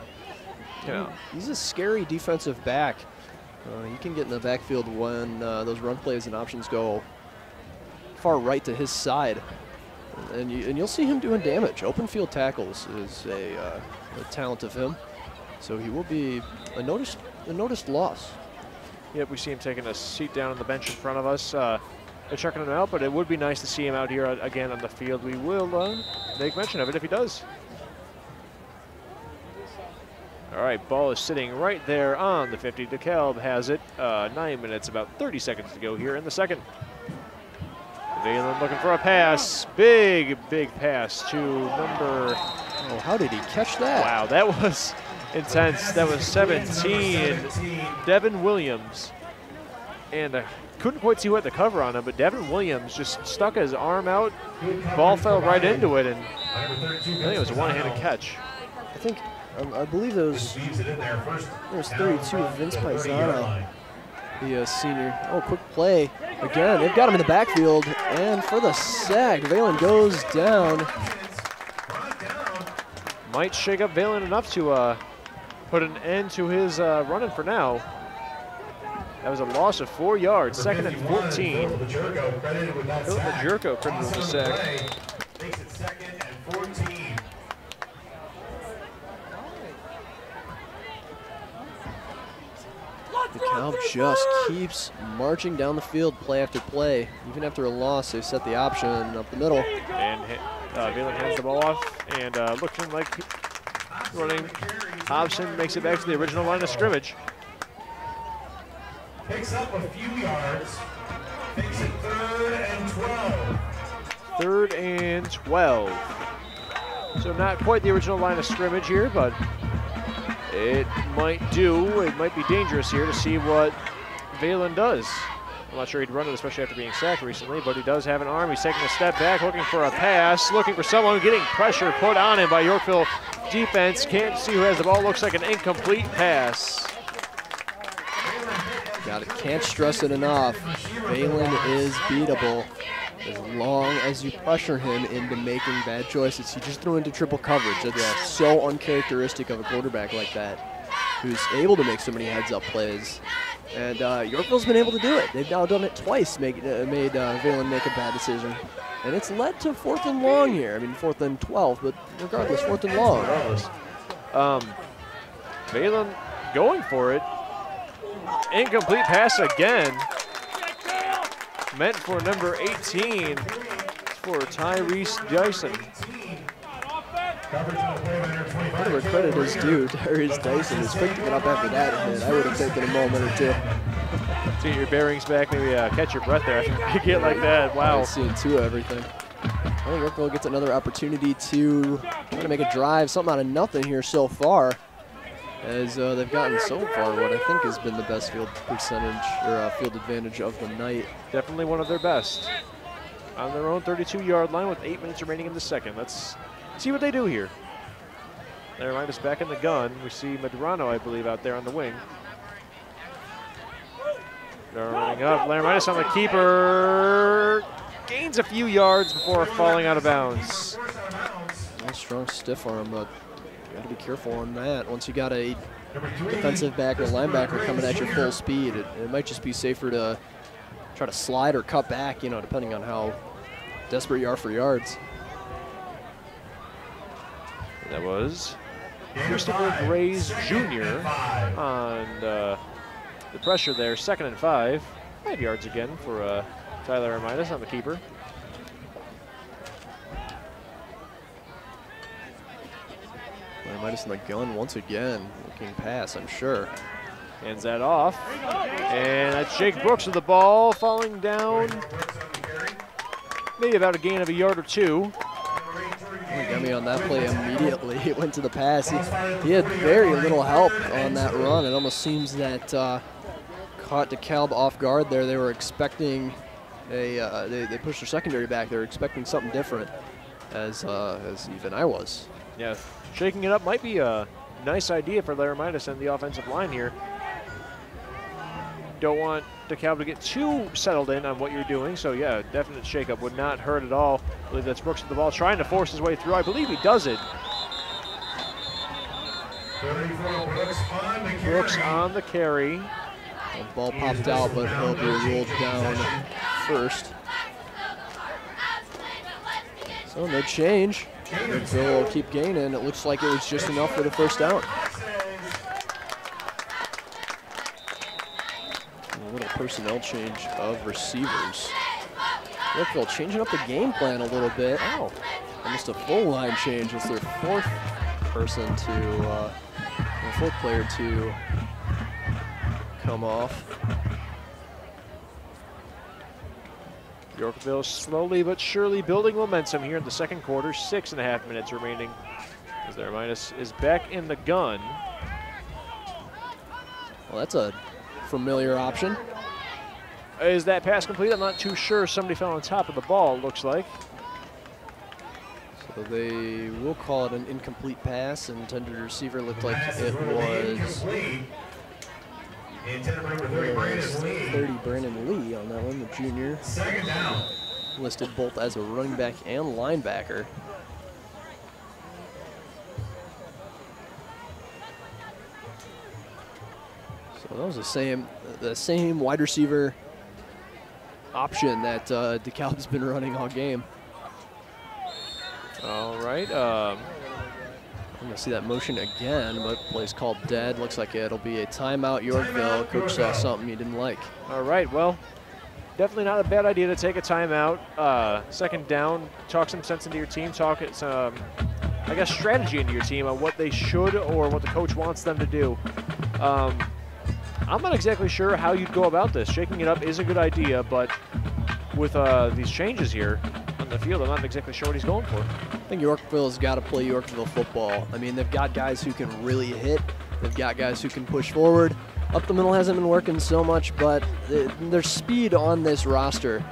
Yeah.
He's a scary defensive back. He can get in the backfield when those run plays and options go far right to his side, and you'll see him doing damage. Open field tackles is a talent of him, so he will be a noticed loss.
Yep, we see him taking a seat down on the bench in front of us. They're checking him out, but it would be nice to see him out here again on the field. We will make mention of it if he does. All right, ball is sitting right there on the 50. DeKalb has it. 9 minutes, about 30 seconds to go here in the second. Valen looking for a pass. Big pass to number...
Oh, how did he catch that?
Wow, that was intense. That was 17, Devin Williams. And I couldn't quite see what the cover on him, but Devin Williams just stuck his arm out. Ball fell right into it, and I think it was a one-handed catch.
I believe there's 32 Vince Paisano, the senior. Oh, quick play. Again, they've got him in the backfield, and for the sack, Valen goes down.
Might shake up Valen enough to put an end to his running for now. That was a loss of 4 yards, 2nd and 14. Philip Jerko credited with the sack.
Makes it 2nd and 14.
DeKalb just keeps marching down the field play after play. Even after a loss, they set the option up the middle.
And Valen hands the ball off, and looking like running. Hobson makes it back to the original line of scrimmage.
Picks up a few yards. Makes it 3rd and 12.
3rd and 12. So not quite the original line of scrimmage here, but it might do. It might be dangerous here to see what Valen does. I'm not sure he'd run it, especially after being sacked recently, but he does have an arm. He's taking a step back, looking for a pass, looking for someone, getting pressure put on him by Yorkville defense. Can't see who has the ball. Looks like an incomplete pass.
Can't stress it enough. Valen is beatable as long as you pressure him into making bad choices. He just threw into triple coverage. That's so uncharacteristic of a quarterback like that, who's able to make so many heads-up plays. And Yorkville's been able to do it. They've now done it twice, made Valen make a bad decision. And it's led to 4th and long here. I mean, 4th and 12, but regardless, 4th and long.
Valen going for it. Incomplete pass again. Meant for number 18, for Tyrese Dyson.
Whatever credit is due, Tyrese Dyson is quick to get up after that, and I would have taken a moment or two.
Get your bearings back, maybe catch your breath there after you get like that. Wow.
I've seen 2 of everything. I think Yorkville gets another opportunity to try to make a drive, something out of nothing here so far, as they've gotten so far what I think has been the best field percentage or field advantage of the night.
Definitely one of their best. On their own 32-yard line with 8 minutes remaining in the second. Let's see what they do here. Laramitis back in the gun. We see Medrano, I believe, out there on the wing. They're running up. Laramitis on the keeper. Gains a few yards before falling out of bounds.
Nice strong stiff arm, but you got to be careful on that. Once you got a defensive back or linebacker coming at your full speed, it might just be safer to try to slide or cut back, you know, depending on how Desperate yard for yards.
That was Christopher Grays Jr. on the pressure there. 2nd and 5. 5 yards again for Tyler Armidas on the keeper.
Armidas in the gun once again. Looking pass, I'm sure.
Hands that off. And that's Jake Brooks with the ball falling down. Maybe about a gain of a yard or 2.
He got me on that play immediately. It went to the pass. He had very little help on that run. It almost seems that caught DeKalb off guard there. They were expecting they pushed their secondary back. They were expecting something different, as even I was.
Yeah, shaking it up might be a nice idea for Laramitis and the offensive line here. Don't want DeKalb to get too settled in on what you're doing, so yeah, definite shakeup would not hurt at all. I believe that's Brooks with the ball, trying to force his way through. I believe he does it.
34,
Brooks on the carry.
The ball popped out, but he'll be ruled down first. So no change. Yorkville will keep gaining. It looks like it was just enough for the first down. A little personnel change of receivers. Yorkville changing up the game plan a little bit. Oh, almost a full line change. It's their fourth player to come off.
Yorkville slowly but surely building momentum here in the second quarter. 6.5 minutes remaining as Laramitis is back in the gun.
Well, that's a familiar option.
Is that pass complete? I'm not too sure. Somebody fell on top of the ball, it looks like.
So they will call it an incomplete pass. Intended receiver looked like it was 30 Brandon Lee on that one, the junior.
2nd down.
Listed both as a running back and linebacker. So that was the same wide receiver option that DeKalb's been running all game.
All right.
I'm going to see that motion again, but play's called dead. Looks like it'll be a timeout. Yorkville. Coach saw something he didn't like.
All right. Well, definitely not a bad idea to take a timeout. 2nd down. Talk some sense into your team. Talk some, I guess, strategy into your team on what they should or what the coach wants them to do. I'm not exactly sure how you'd go about this. Shaking it up is a good idea, but with these changes here on the field, I'm not exactly sure what he's going for.
I think Yorkville's got to play Yorkville football. I mean, they've got guys who can really hit. They've got guys who can push forward. Up the middle hasn't been working so much, but there's speed on this roster,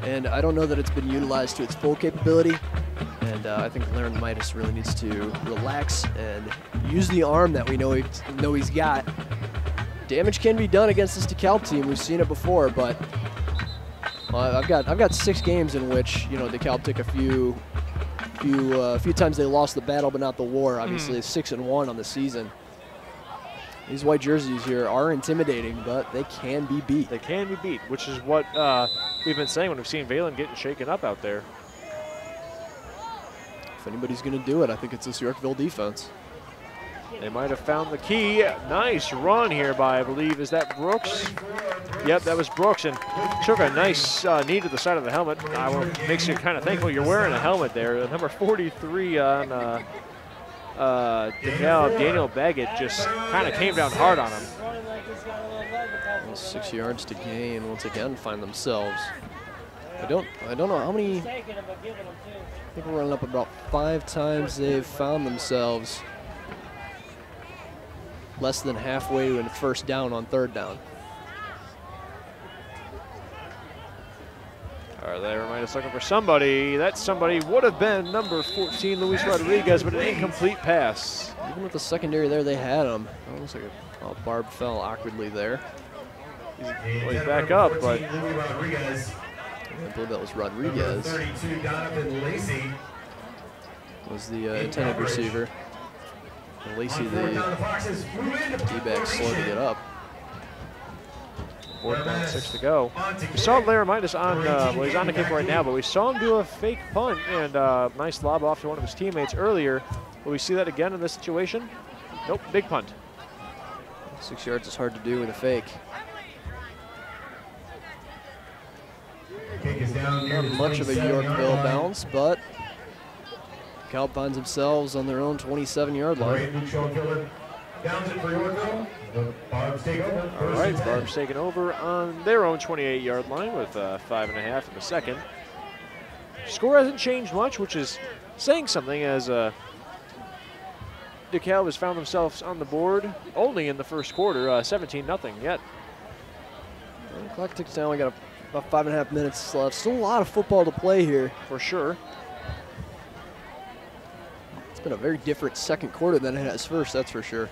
and I don't know that it's been utilized to its full capability. And I think Laramitis really needs to relax and use the arm that we know he's got. Damage can be done against this DeKalb team. We've seen it before, but I've got 6 games in which DeKalb took a few times they lost the battle, but not the war. Obviously, 6-1 on the season. These white jerseys here are intimidating, but they can be beat.
They can be beat, which is what we've been saying when we've seen Valen getting shaken up out there.
If anybody's going to do it, I think it's this Yorkville defense.
They might have found the key. Nice run here by, I believe, is that Brooks? Yep, that was Brooks, and took a nice knee to the side of the helmet. Makes you kind of thankful you're wearing a helmet there. Number 43 on DeKalb, Daniel Baggett, just kind of came down hard on him.
6 yards to gain. Once again, find themselves. I don't know how many. I think we're running up about 5 times they've found themselves less than halfway to a first down on 3rd down.
All right, Laramitis looking for somebody. That somebody would have been number 14, Luis Rodriguez, but an incomplete pass.
Even with the secondary there, they had him. It looks like a barb fell awkwardly there.
He's back up, but
I believe that was Rodriguez.
32, Donovan Lacey.
Was the intended receiver. And Lacey, the D-back, slow to get up.
Fourth down, 6 to go. We saw Laramitis on, well, he's on the kick right now, but we saw him do a fake punt and nice lob off to one of his teammates earlier. Will we see that again in this situation? Nope, big punt.
6 yards is hard to do with a fake. Not much of a Yorkville bounce, but DeKalb finds themselves on their own 27-yard line.
Downs it for Yorkville. The Barbs take over.
All right, Barbs taking over on their own 28-yard line with 5.5 in the second. Score hasn't changed much, which is saying something as DeKalb has found themselves on the board only in the first quarter, 17-0 yet.
Well, the clock ticks down. We got about 5.5 minutes left. Still a lot of football to play here.
For sure.
It's been a very different second quarter than it has first, that's for sure.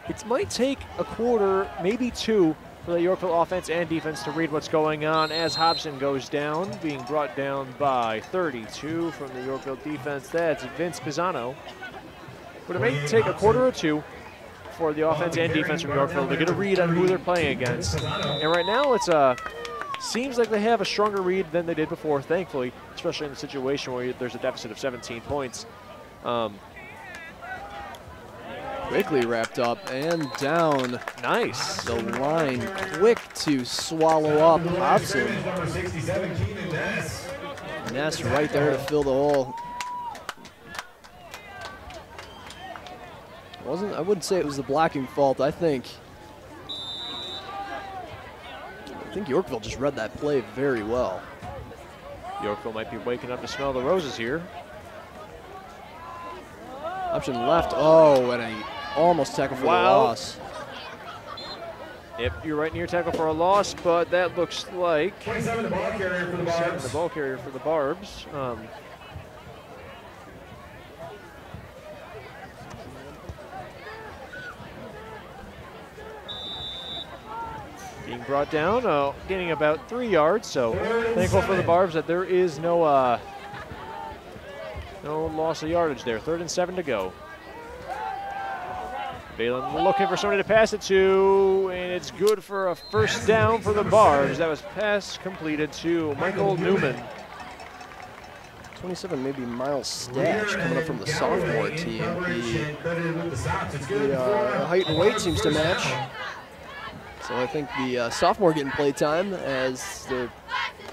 It might take a quarter, maybe two, for the Yorkville offense and defense to read what's going on as Hobson goes down, being brought down by 32 from the Yorkville defense. That's Vince Pisano. But it may take a quarter or two for the offense and defense from Yorkville to get a read on who they're playing against. And right now it's seems like they have a stronger read than they did before, thankfully, especially in the situation where there's a deficit of 17 points.
Quickly wrapped up and down.
Nice.
The line quick to swallow up Hobson. Ness right there to fill the hole. I wouldn't say it was the blocking fault. I think Yorkville just read that play very well.
Yorkville might be waking up to smell the roses here.
Option left. Oh, and a almost tackle for the loss.
Yep, you're right near tackle for a loss, but that looks like
27, the ball carrier for the Barbs.
The ball carrier for the Barbs. Being brought down, gaining about 3 yards, so thankful for the Barbs that there is no loss of yardage there. 3rd and 7 to go. Balin looking for somebody to pass it to, and it's good for a first down for the Barbs. That was pass completed to Michael Newman.
27, maybe Miles Stash coming up from the sophomore team. The height and weight seems to match. So I think the sophomore getting play time as the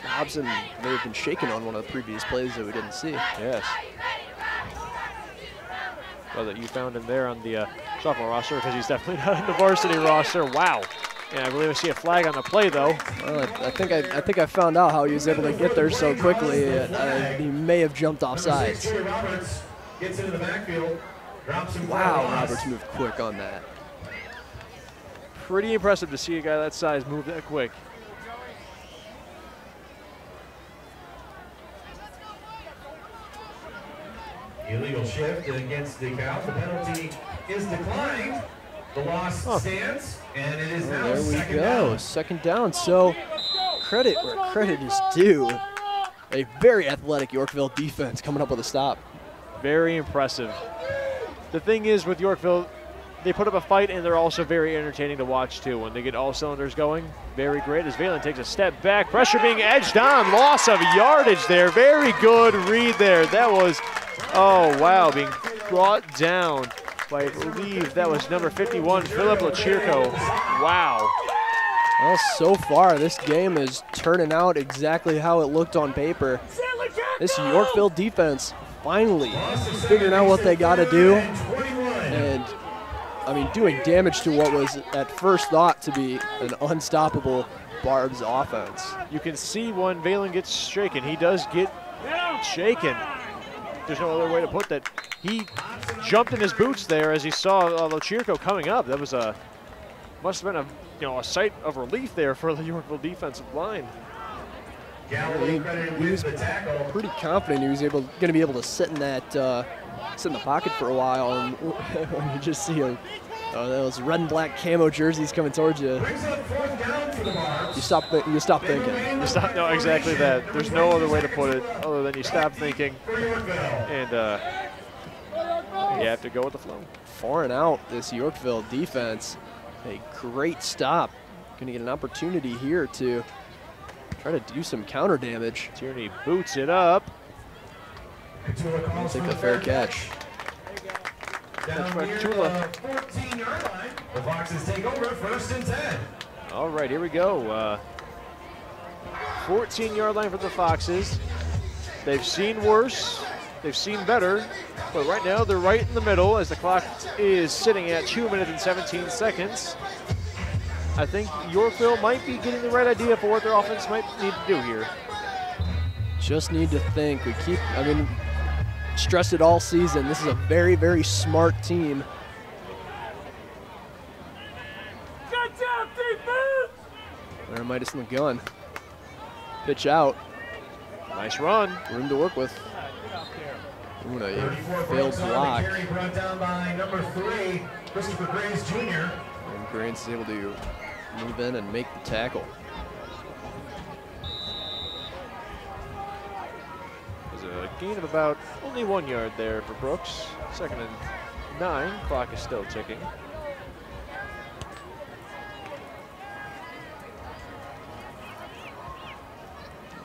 Hobson may have been shaken on one of the previous plays that we didn't see.
Yes. Well, that you found him there on the sophomore roster because he's definitely not on the varsity roster. Wow. And I believe I see a flag on the play, though.
Well, I think I found out how he was able to get there so quickly. He may have jumped off sides. Wow, Roberts moved quick on that.
Pretty impressive to see a guy that size move that quick.
Illegal shift against DeKalb. The penalty is declined. The loss stands, and it is now second down.
Second down. So credit where credit is due. A very athletic Yorkville defense coming up with a stop.
Very impressive. The thing is with Yorkville, they put up a fight, and they're also very entertaining to watch, too. When they get all cylinders going, very great. As Valen takes a step back, pressure being edged on, loss of yardage there. Very good read there. That was, oh, wow, being brought down by, I believe that was number 51, Philip Lachirko. Wow.
Well, so far, this game is turning out exactly how it looked on paper. This Yorkville defense finally figuring out what they got to do. And I mean, doing damage to what was at first thought to be an unstoppable Barbs offense.
You can see when Valen gets shaken, he does get shaken. There's no other way to put that. He jumped in his boots there as he saw Lochirko coming up. That was must have been a sight of relief there for the Yorkville defensive line.
He was pretty confident he was going to be able to sit in that. Sit in the pocket for a while, and when you just see those red and black camo jerseys coming towards you, you stop thinking.
No, exactly that. There's no other way to put it other than you stop thinking, and you have to go with the flow.
4 and out, this Yorkville defense. a great stop. Going to get an opportunity here to try to do some counter damage.
Tierney boots it up.
I'll take a fair catch.
Down near the 14-yard line. The Foxes take over 1st and 10.
All right, here we go. 14-yard line for the Foxes. They've seen worse. They've seen better. But right now, they're right in the middle as the clock is sitting at 2 minutes and 17 seconds. I think Yorkville might be getting the right idea for what their offense might need to do here.
Just need to think. We keep, stressed it all season. This is a very, very smart team.
Good job, defense!
Laramitis in the gun. Pitch out.
Nice run.
Room to work with. Ooh, a failed block.
Brought down by number 3, Christopher Graves Jr.
And Graves is able to move in and make the tackle.
There's a gain of about only 1 yard there for Brooks. 2nd and 9. Clock is still ticking.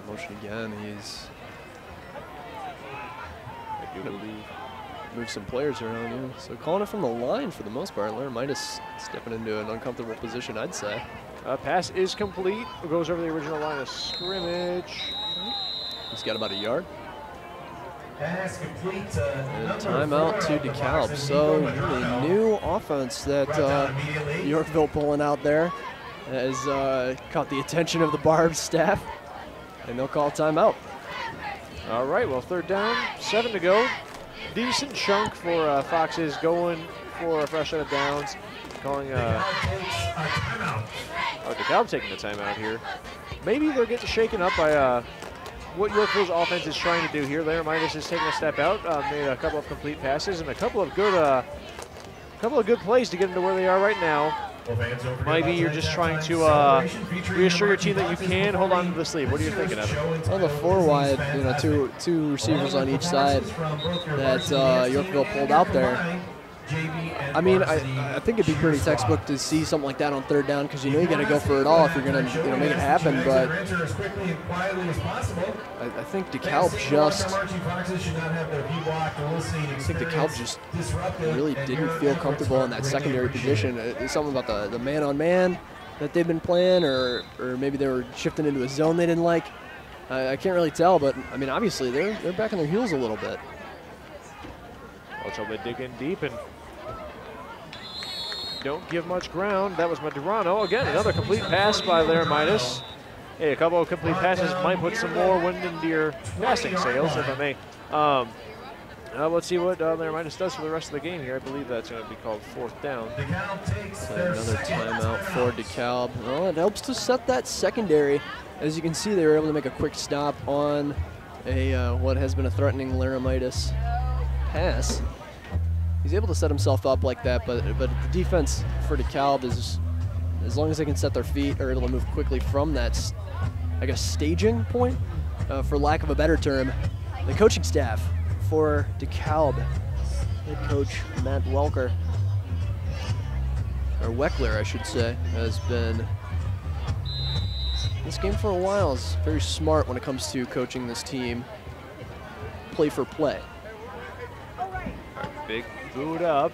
Motion again. He's move some players around here. So calling it from the line for the most part. Laramitis stepping into an uncomfortable position, I'd say.
Pass is complete. It goes over the original line of scrimmage.
He's got about a yard.
Pass complete.
And timeout to DeKalb. So the new offense that Yorkville pulling out there has caught the attention of the Barbs staff, and they'll call timeout.
All right, well, 3rd down, 7 to go. Decent chunk for Foxes going for a fresh set of downs. Calling DeKalb taking the timeout here. Maybe they're getting shaken up by what Yorkville's offense is trying to do here. Laramitis is taking a step out, made a couple of complete passes and a couple of good plays to get into where they are right now. Maybe you're just trying to reassure your team that you can hold on to the sleeve. What are you thinking of?
Well, the 4-wide, two receivers on each side that Yorkville pulled out there. I think it'd be pretty textbook to see something like that on 3rd down, because you got to go for it all if you're going to make it happen. But I think DeKalb just really didn't feel comfortable in that secondary position. It's something about the man-on-man that they've been playing, or maybe they were shifting into a zone they didn't like. I can't really tell, but obviously they're back on their heels a little bit.
Also, they dig in deep and don't give much ground. That was Madrano. Again, another complete pass by Laramitis. Hey, a couple of complete passes might put some more wind into your passing sails, if I may. Let's see what Laramitis does for the rest of the game here. I believe that's going to be called 4th down.
So another timeout for DeKalb. Well, it helps to set that secondary. As you can see, they were able to make a quick stop on a what has been a threatening Laramitis pass. He's able to set himself up like that, but the defense for DeKalb is, as long as they can set their feet, are able to move quickly from that, staging point, for lack of a better term. The coaching staff for DeKalb, head coach Matt Weckler, I should say, has been in this game for a while. Is very smart when it comes to coaching this team play for play.
Big boot up.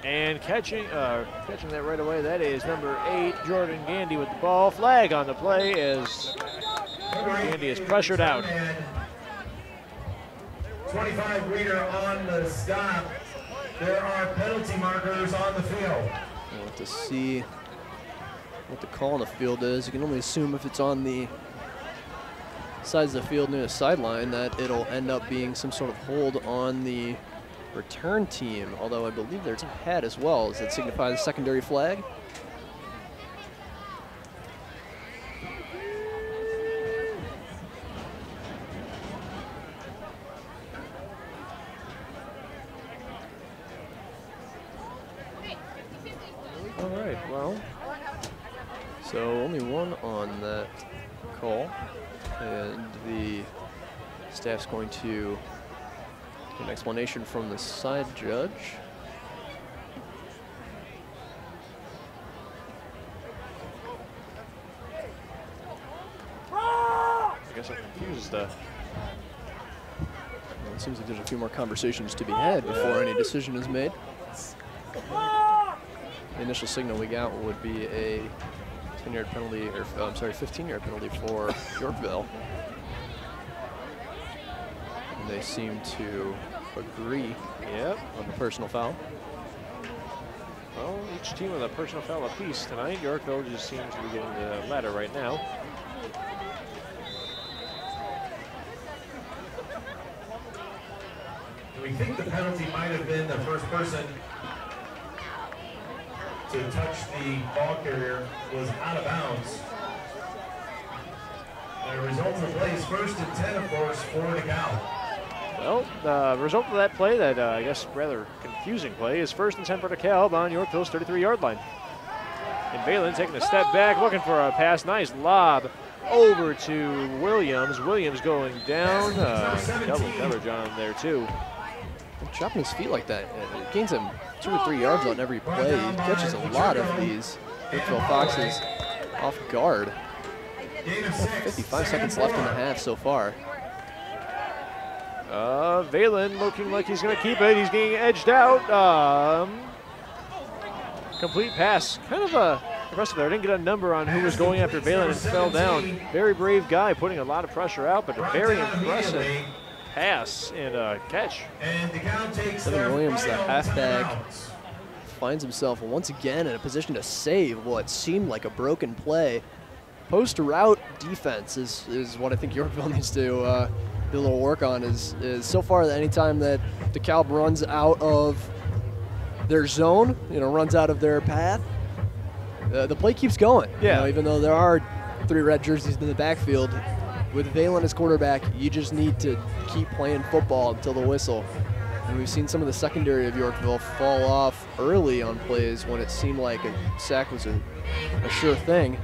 And catching that right away, that is number 8, Jordan Gandy with the ball. Flag on the play as Gandy is pressured out.
25 reader on the stop. There are penalty markers on the field.
We'll have to see what the call on the field is. You can only assume if it's on the sides of the field near the sideline that it'll end up being some sort of hold on the return team, although I believe there's a hat as well. Does that signify the secondary flag?
All right, well.
So only one on that call, and the staff's going to get an explanation from the side judge.
is the...
Well, it seems like there's a few more conversations to be had before any decision is made. The initial signal we got would be a 10-yard penalty, or I'm sorry, 15-yard penalty for Yorkville. And they seem to agree on the personal foul.
Well, each team with a personal foul apiece tonight. Yorkville just seems to be getting the ladder right now.
Do we think the penalty might have been the first person to touch the ball carrier was out of bounds? The result of the play is 1st and 10, of course, for DeKalb.
Well, the result of that play, that I guess rather confusing play, is 1st and 10 for DeKalb on Yorkville's 33-yard line. And Valen taking a step back, looking for a pass. Nice lob over to Williams. Williams going down. Double coverage on him there, too.
Chopping his feet like that, it gains him 2 or 3 yards on every play. He catches a lot of these Yorkville Foxes off guard. 55 seconds left in the half so far.
Valen looking like he's going to keep it. He's getting edged out. Complete pass. Kind of impressive there. I didn't get a number on who was going after Valen and fell down. Very brave guy, putting a lot of pressure out, but a very impressive pass and catch.
Evan Williams, the halfback, finds himself once again in a position to save what seemed like a broken play. Post route defense is what I think Yorkville needs to do a little work on. Is so far that anytime that DeKalb runs out of their zone, runs out of their path, the play keeps going.
Yeah.
Even though there are 3 red jerseys in the backfield, with Valen as quarterback, you just need to keep playing football until the whistle. And we've seen some of the secondary of Yorkville fall off early on plays when it seemed like a sack was a sure thing.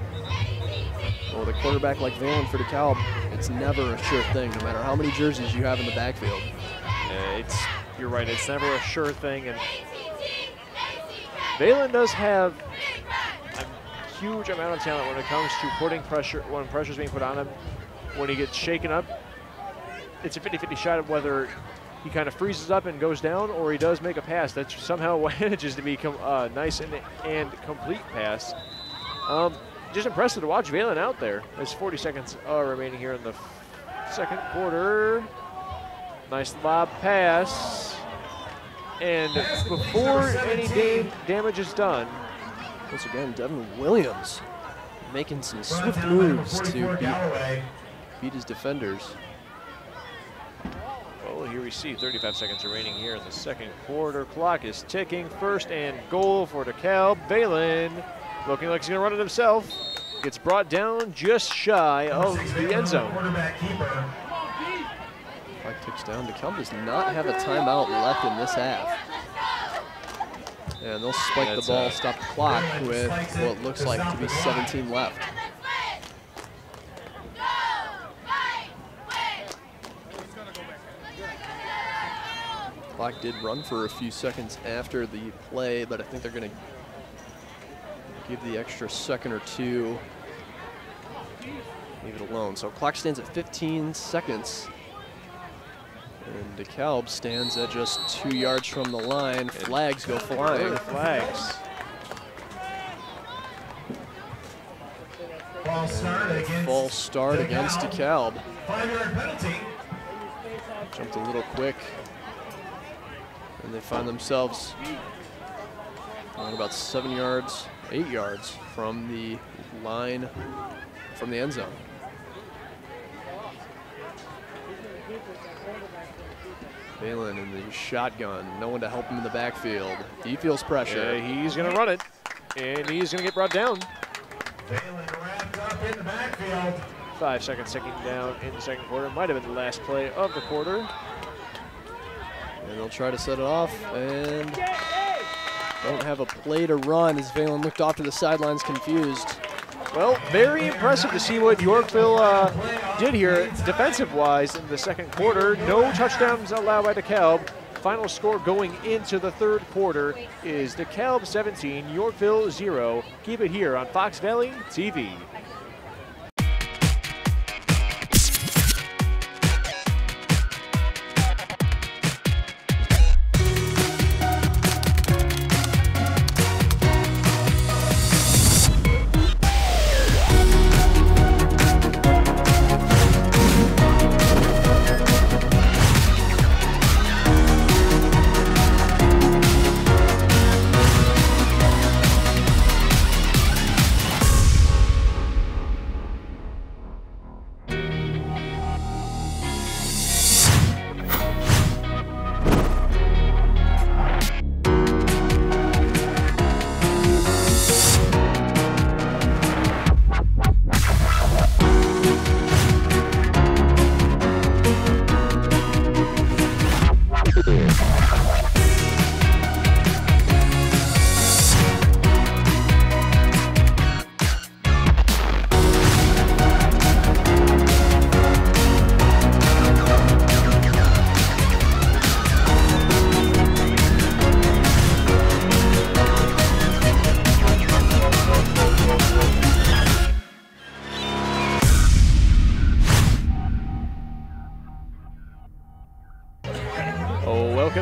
Well, the quarterback like Valen for DeKalb, it's never a sure thing, no matter how many jerseys you have in the backfield.
You're right, it's never a sure thing. And Valen does have a huge amount of talent when it comes to putting pressure, when pressure's being put on him. When he gets shaken up, it's a 50-50 shot of whether he kind of freezes up and goes down, or he does make a pass that somehow manages to become a nice and complete pass. Just impressive to watch Valen out there. There's 40 seconds remaining here in the second quarter. Nice lob pass. And before any damage is done,
once again, Devin Williams making some swift moves to beat his defenders.
Well, here we see 35 seconds remaining here in the second quarter. Clock is ticking. 1st and goal for DeKalb. Valen looking like he's going to run it himself. Gets brought down just shy of the end zone.
Clock ticks down. DeKalb does not have a timeout left in this half. And they'll spike the ball, stop the clock with what looks like to be 17 left. Clock did run for a few seconds after the play, but I think they're going to give the extra second or two. Leave it alone. So clock stands at 15 seconds. And DeKalb stands at just 2 yards from the line. Flags go flying.
Flags.
False start against
DeKalb.
5-yard penalty.
Jumped a little quick. And they find themselves on about 7 yards, 8 yards from the line, from the end zone. Valen in the shotgun, no one to help him in the backfield. He feels pressure.
Yeah, he's going to run it, and he's going to get brought down.
Valen wrapped up in the backfield.
5 seconds ticking down in the second quarter. Might have been the last play of the quarter.
And they'll try to set it off, and don't have a play to run as Valen looked off to the sidelines confused.
Well, very impressive to see what Yorkville did here defensive-wise in the second quarter. No touchdowns allowed by DeKalb. Final score going into the third quarter is DeKalb 17, Yorkville 0. Keep it here on Fox Valley TV.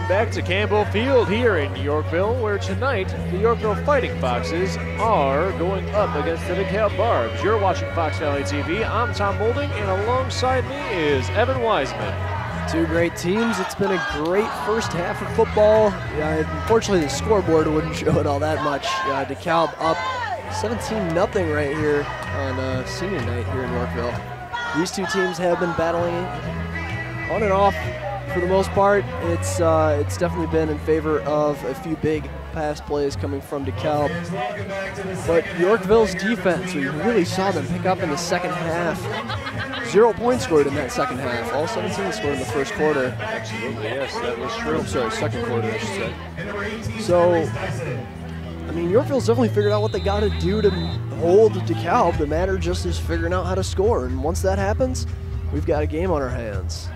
Welcome back to Campbell Field here in Yorkville, where tonight the Yorkville Fighting Foxes are going up against the DeKalb Barbs. You're watching Fox Valley TV. I'm Tom Moulding, and alongside me is Evan Wiseman.
Two great teams. It's been a great first half of football. Unfortunately, the scoreboard wouldn't show it all that much. DeKalb up 17-0 right here on senior night here in Yorkville. These two teams have been battling on and off for the most part. It's definitely been in favor of a few big pass plays coming from DeKalb. But Yorkville's defense, we really saw them pick up in the second half. 0 points scored in that second half. All 17 scored in the first quarter.
Absolutely, yes, that was true.
I'm sorry, second quarter, I should say. So, I mean, Yorkville's definitely figured out what they got to do to hold DeKalb. The matter just is figuring out how to score. And once that happens, we've got a game on our hands.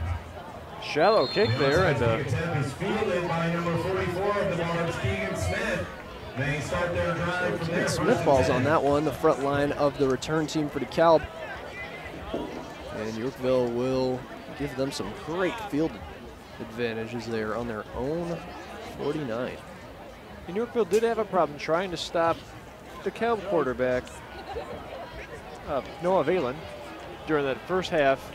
Shallow kick there, and
Smith falls on that one, the front line of the return team for DeKalb. And Yorkville will give them some great field advantages there on their own 49.
And Yorkville did have a problem trying to stop the DeKalb quarterback, Noah Valen, during that first half.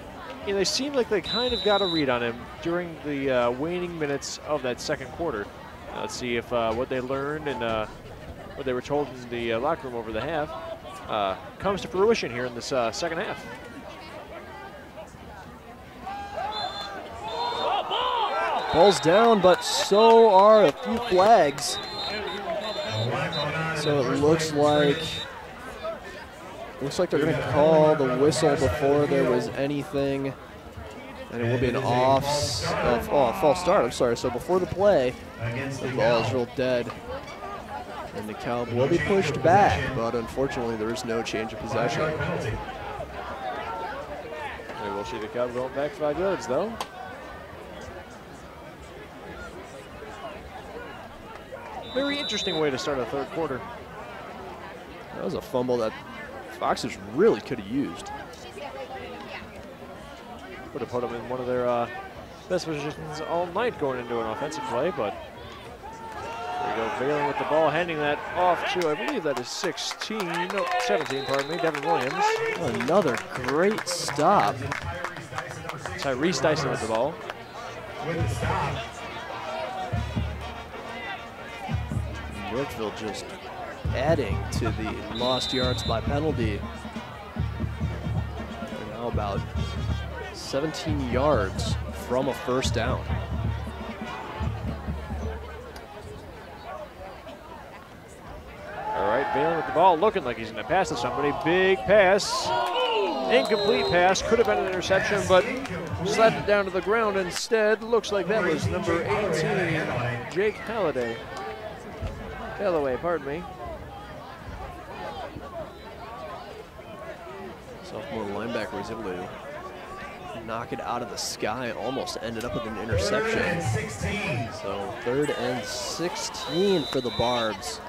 And they seemed like they kind of got a read on him during the waning minutes of that second quarter. Let's see if what they learned and what they were told in the locker room over the half comes to fruition here in this second half.
Ball's down, but so are a few flags. So it looks like they're going to call the whistle before there was anything, and it will be an false start. I'm sorry. So before the play, the ball is real dead, and DeKalb will be pushed back, but unfortunately there is no change of possession.
We will see DeKalb going back 5 yards, though. Very interesting way to start a third quarter.
That was a fumble that Foxes really could have used.
Would have put them in one of their best positions all night going into an offensive play, but there you go, Valen with the ball, handing that off to, I believe that is 17, pardon me, Devin Williams.
Another great stop.
Tyrese Dyson with the ball.
Yorkville just adding to the lost yards by penalty. They're now about 17 yards from a first down.
All right, Valen with the ball, looking like he's going to pass to somebody. Big pass. Incomplete pass. Could have been an interception, but slapped it down to the ground instead. Looks like that was number 18, Jake Callaway, pardon me.
Sophomore linebacker was able to knock it out of the sky, almost ended up with an interception. So 3rd and 16 for the Barbs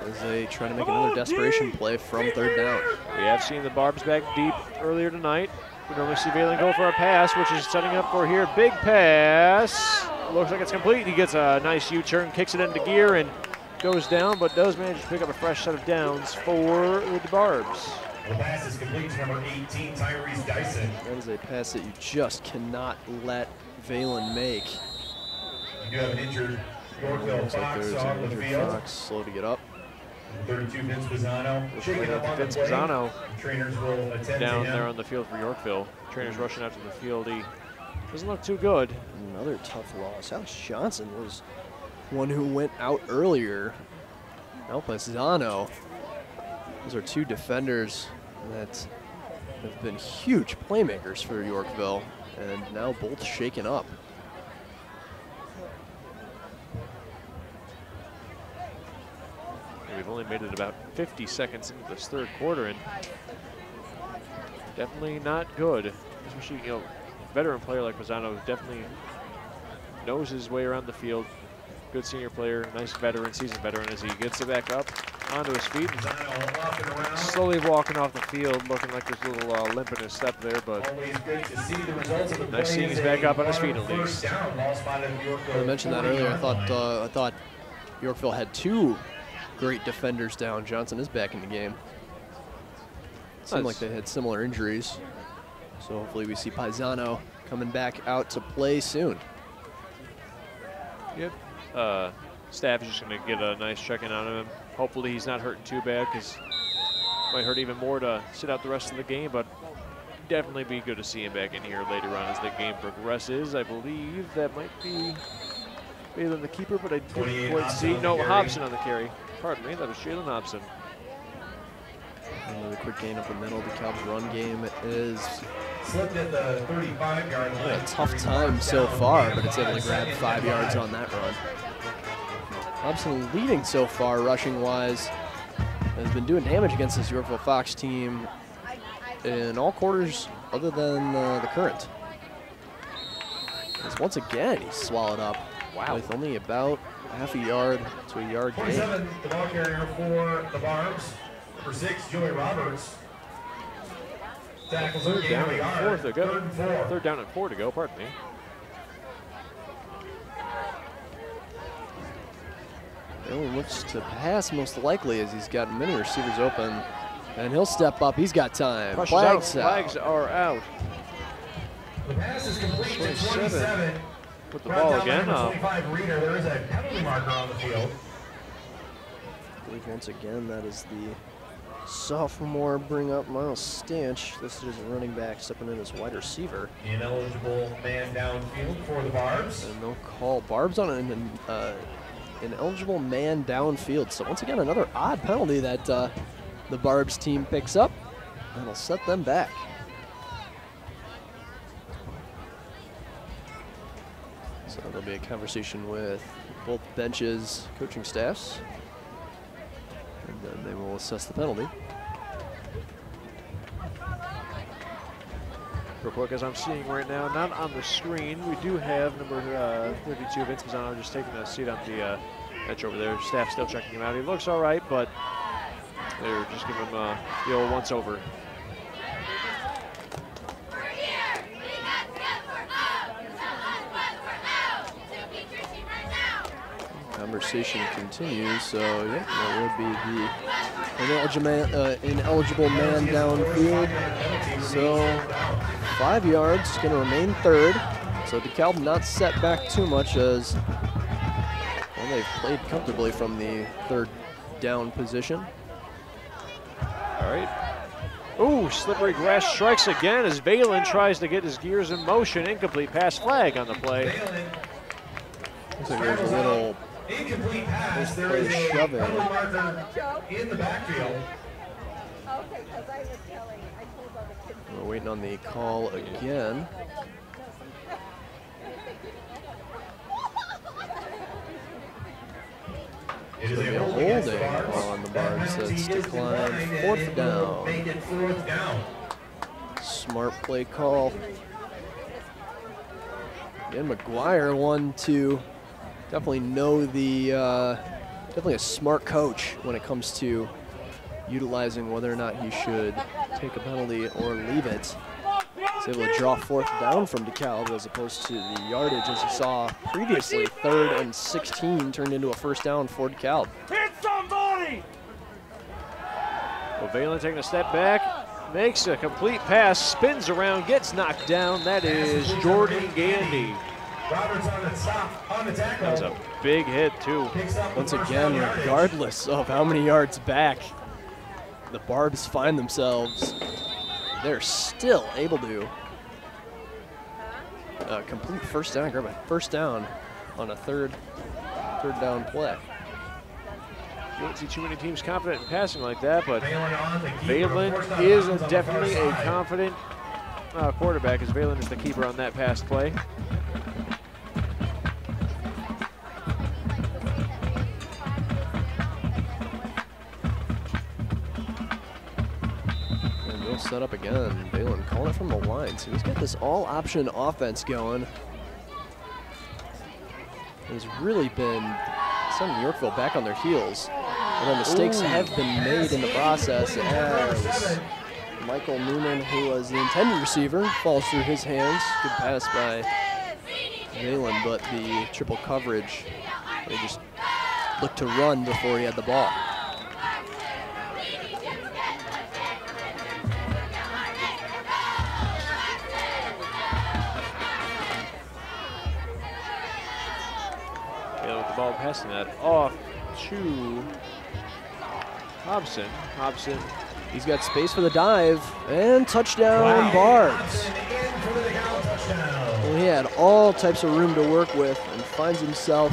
as they try to make another desperation play from 3rd down.
We have seen the Barbs back deep earlier tonight. We normally see Valen go for a pass, which is setting up for here. Big pass. Looks like it's complete. He gets a nice U-turn, kicks it into gear, and goes down, but does manage to pick up a fresh set of downs for the Barbs.
The pass is complete to number 18, Tyrese Dyson.
That is a pass that you just cannot let Valen make.
You do have an injured Yorkville
Looks like
Fox
there's
on
an
the
injured
field.
Fox, slow to get up.
32, Vince Pisano. Shaking up on
Vince
the play.
Pisano
Trainers will attend
down
to him.
there on the field for Yorkville. Trainers rushing out to the field. He doesn't look too good.
Another tough loss. Alex Johnson was one who went out earlier. Now Pisano. Those are two defenders that have been huge playmakers for Yorkville, and now both shaken up.
We've only made it about 50 seconds into this third quarter, and definitely not good. Especially, a veteran player like Pisano definitely knows his way around the field. Good senior player, nice veteran, seasoned veteran as he gets it back up onto his feet. Slowly walking off the field, looking like there's a little limp in his step there, but nice seeing he's back up on his feet at least.
I mentioned that earlier. I thought Yorkville had 2 great defenders down. Johnson is back in the game. It seemed like they had similar injuries, so hopefully we see Paisano coming back out to play soon.
Yep. Staff is just going to get a nice check-in on him. Hopefully he's not hurting too bad, because it might hurt even more to sit out the rest of the game, but definitely be good to see him back in here later on as the game progresses. I believe that might be Balin the keeper, but I didn't quite see. No, Hobson on the carry. Pardon me, that was Jalen Hobson.
Another quick gain up the middle. DeKalb's run game is
slipped at the 35-yard line.
a tough time so far, but it's able to grab 5 yards on that run. Hobson leading so far, rushing-wise, has been doing damage against this Yorkville Fox team in all quarters other than the current. As once again, he's swallowed up with only about half a yard to a yard gain.
27, the ball carrier for the Barbs. Number 6, Joey Roberts. Tackles
Third down
a
and
yard.
4 to go.
3rd and 4.
Third down and 4 to go, pardon me.
Balin looks to pass most likely as he's got many receivers open. And he'll step up. He's got time.
Flags are out.
The pass is complete to 27.
With the ball again.
25 Reader. There is a penalty marker on the field.
I believe once again that is the sophomore bring up Miles Stanch. This is a running back stepping in as wide receiver.
Ineligible man downfield for the Barbs.
And they'll call Barbs on an ineligible man downfield. So once again, another odd penalty that the Barbs team picks up. That'll set them back. So there'll be a conversation with both benches, coaching staffs, and then they will assess the penalty.
Real quick, as I'm seeing right now, not on the screen, we do have number 32, Vince Mazzano, just taking a seat on the bench over there. Staff still checking him out. He looks all right, but they're just giving him the old once-over.
Conversation continues, so yeah, that would be the ineligible man downfield. So 5 yards, going to remain third. So DeKalb not set back too much as well, they've played comfortably from the third down position.
All right. Ooh, slippery grass strikes again as Balin tries to get his gears in motion. Incomplete pass, flag on the play.
Looks like there's a little
incomplete pass. There is a
shove
penalty marker in the backfield.
Okay, because I was telling, I told all the kids.
We're waiting on the call again.
It is a
Holding
against the Barbs.
on the Barbs.
That
That's
penalty is
declined.
denied,
Fourth
and it
down.
will make it 4th down.
Smart play call. And McGuire, 1-2. Definitely know the, definitely a smart coach when it comes to utilizing whether or not he should take a penalty or leave it. He's able to draw 4th down from DeKalb as opposed to the yardage as you saw previously. 3rd and 16 turned into a 1st down for DeKalb.
Hit somebody! Well, Balin taking a step back, makes a complete pass, spins around, gets knocked down. That is Jordan Gandy.
Roberts on the stop, on the tackle.
That's a big hit, too.
Picks up the
Once
first
again,
down yardage.
regardless of how many yards back the Barbs find themselves, they're still able to complete 1st down, grab a 1st down on a third down play.
You don't see too many teams confident in passing like that, but
Balin on the keeper.
Balin
Forced out of
is
bounds on the
definitely
far
a
side.
confident quarterback, as Balin is the keeper on that pass play.
And they'll set up again. Balin calling it from the line. So he's got this all-option offense going. It's really been sending Yorkville back on their heels. Although mistakes have been made in the process, as Michael Newman, who was the intended receiver, falls through his hands. Good pass by Valen, but the triple coverage, they just looked to run before he had the ball.
With the ball passing that off to Hobson. Hobson.
He's got space for the dive, and touchdown, Barbs. Well, he had all types of room to work with and finds himself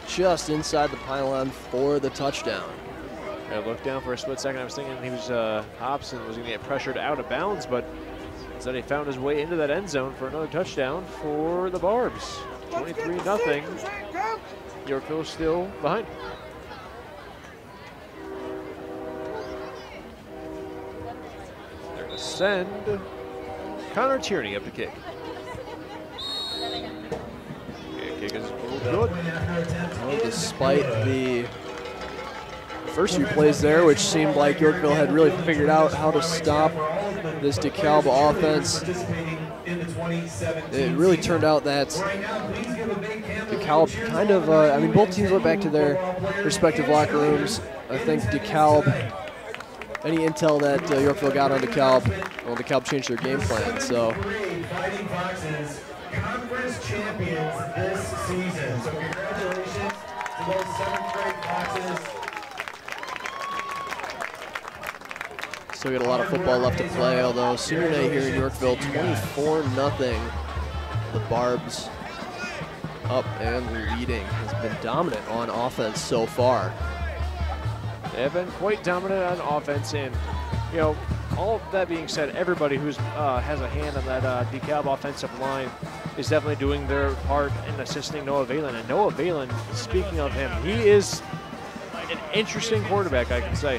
just inside the pylon for the touchdown.
I looked down for a split second. I was thinking he was Hobson was going to get pressured out of bounds, but instead he found his way into that end zone for another touchdown for the Barbs. 23-0. Yorkville still behind. They're going to send Connor Tierney up to kick. Kick is good.
Well, despite the first few plays there, which seemed like Yorkville had really figured out how to stop this DeKalb offense, it really turned out that DeKalb kind of, I mean, both teams went back to their respective locker rooms. I think DeKalb, any intel that Yorkville got on DeKalb, well, DeKalb changed their game plan, so.
Fighting Foxes, conference champions this season. So congratulations to those 7th grade Foxes.
Still got a lot of football left to play, although senior night here in Yorkville, 24-0. The Barbs up and leading. Has been dominant on offense so far.
They have been quite dominant on offense, and you know, all that being said, everybody who's has a hand on that DeKalb offensive line is definitely doing their part in assisting Noah Valen. And Noah Valen, speaking of him, he is an interesting quarterback, I can say.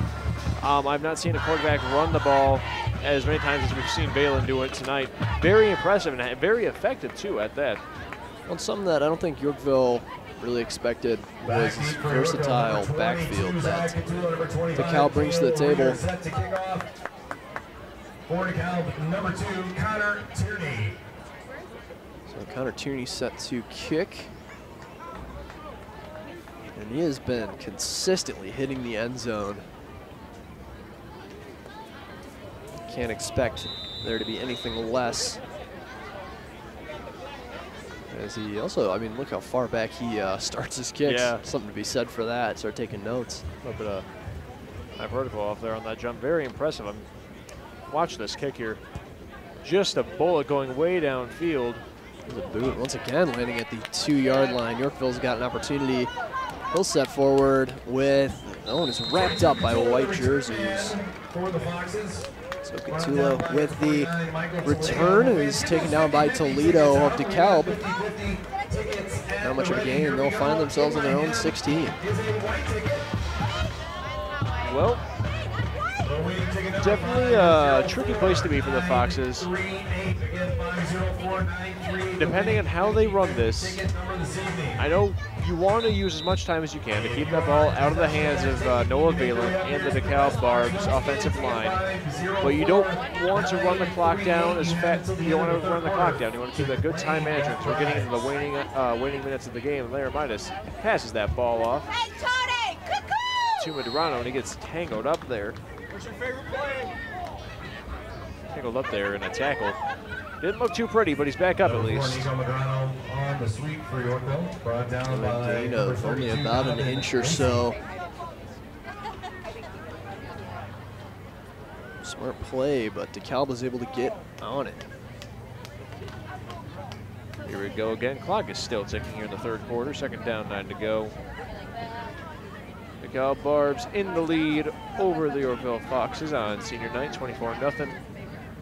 I've not seen a quarterback run the ball as many times as we've seen Valen do it tonight. Very impressive and very effective, too, at that.
Well, something that I don't think Yorkville really expected was this versatile backfield that DeKalb brings to the table.
For DeKalb, number 2, Connor Tierney.
So Connor Tierney set to kick. And he has been consistently hitting the end zone. Can't expect there to be anything less. As he also, I mean, look how far back he starts his kicks.
Yeah.
Something to be said for that. Start taking notes.
A little bit of high vertical off there on that jump. Very impressive. Watch this kick here. Just a bullet going way downfield.
There's a boot once again landing at the 2-yard line. Yorkville's got an opportunity. He'll set forward with, oh, and it's wrapped up by white jerseys.
For the Foxes.
So Catula with the return is taken down by Toledo of DeKalb. Not much of a gain. They'll find themselves in their own 16.
Well, definitely a tricky place to be for the Foxes. Depending on how they run this, I know you want to use as much time as you can to keep that ball out of the hands of Noah Valen and the DeKalb Barbs offensive line, but you don't want to run the clock down as fast. You don't want to run the clock down. You want to keep a good time management. So we're getting into the waning minutes of the game. And Larry Midas passes that ball off to Medrano, and he gets tangled up there.
What's your favorite play?
Tangled up there in a tackle. Didn't look too pretty, but he's back up at least.
Medrano on the sweep for Yorkville. Brought down by
A gain of only about an inch or so. Smart play, but DeKalb was able to get on it.
Here we go again. Clock is still ticking here in the third quarter. 2nd down, 9 to go. DeKalb Barbs in the lead over the Yorkville Foxes on senior night, 24-0.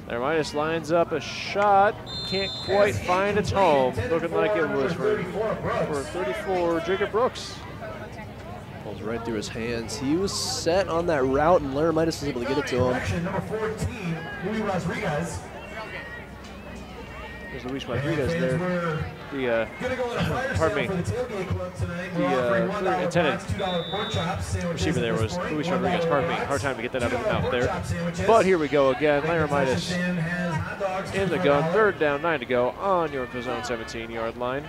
There Midas lines up a shot, can't quite find its home. Looking like it was for 34, Jacob Brooks.
Falls right through his hands. He was set on that route, and Larry Midas was able to get it to him.
Number 14, Louis Rodriguez.
There's Luis Rodriguez there. The intended receiver there was Luis Rodriguez. Pardon me. Hard time to get that out of the mouth there. But here we go again. Laramitis in the gun. 3rd down, 9 to go on Yorkville's own 17-yard line.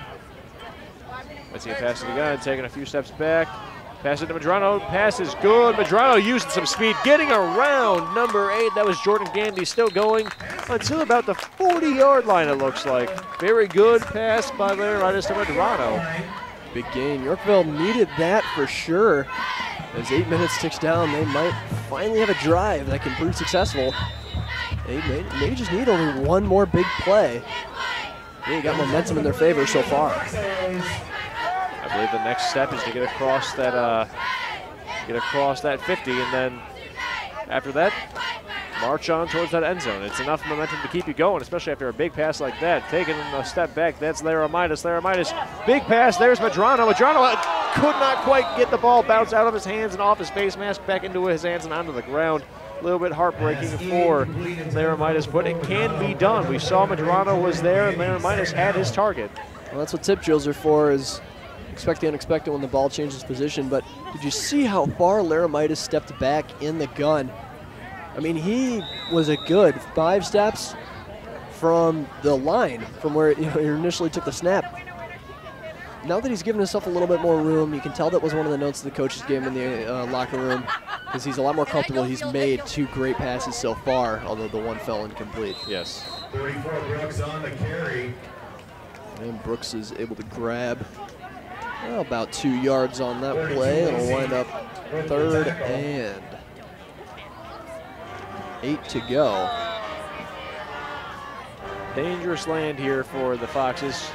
Let's see a pass to the gun, taking a few steps back. Pass it to Medrano. Pass is good. Medrano using some speed, getting around number 8. That was Jordan Gandy, still going until about the 40-yard line, it looks like. Very good pass by Laramitis to Medrano.
Big gain. Yorkville needed that for sure. As 8 minutes ticks down, they might finally have a drive that can prove successful. They may just need only one more big play. They got momentum in their favor so far.
I believe the next step is to get across that 50, and then after that, march on towards that end zone. It's enough momentum to keep you going, especially after a big pass like that. Taking a step back, that's Laramitis. Laramitis, big pass, there's Medrano. Medrano could not quite get the ball bounce out of his hands and off his face mask, back into his hands and onto the ground. A little bit heartbreaking for Laramitis, but it can be done. We saw Medrano was there, and Laramitis had his target.
Well, that's what tip drills are for, is expect the unexpected when the ball changes position. But did you see how far Laramitis stepped back in the gun? I mean, he was a good 5 steps from the line, from where he initially took the snap. Now that he's given himself a little bit more room, you can tell that was one of the notes the coaches gave him in the locker room, because he's a lot more comfortable. He's made 2 great passes so far, although the one fell incomplete.
Yes.
34 Brooks on the carry.
And Brooks is able to grab about 2 yards on that play. It'll wind up 3rd and 8 to go.
Dangerous land here for the Foxes.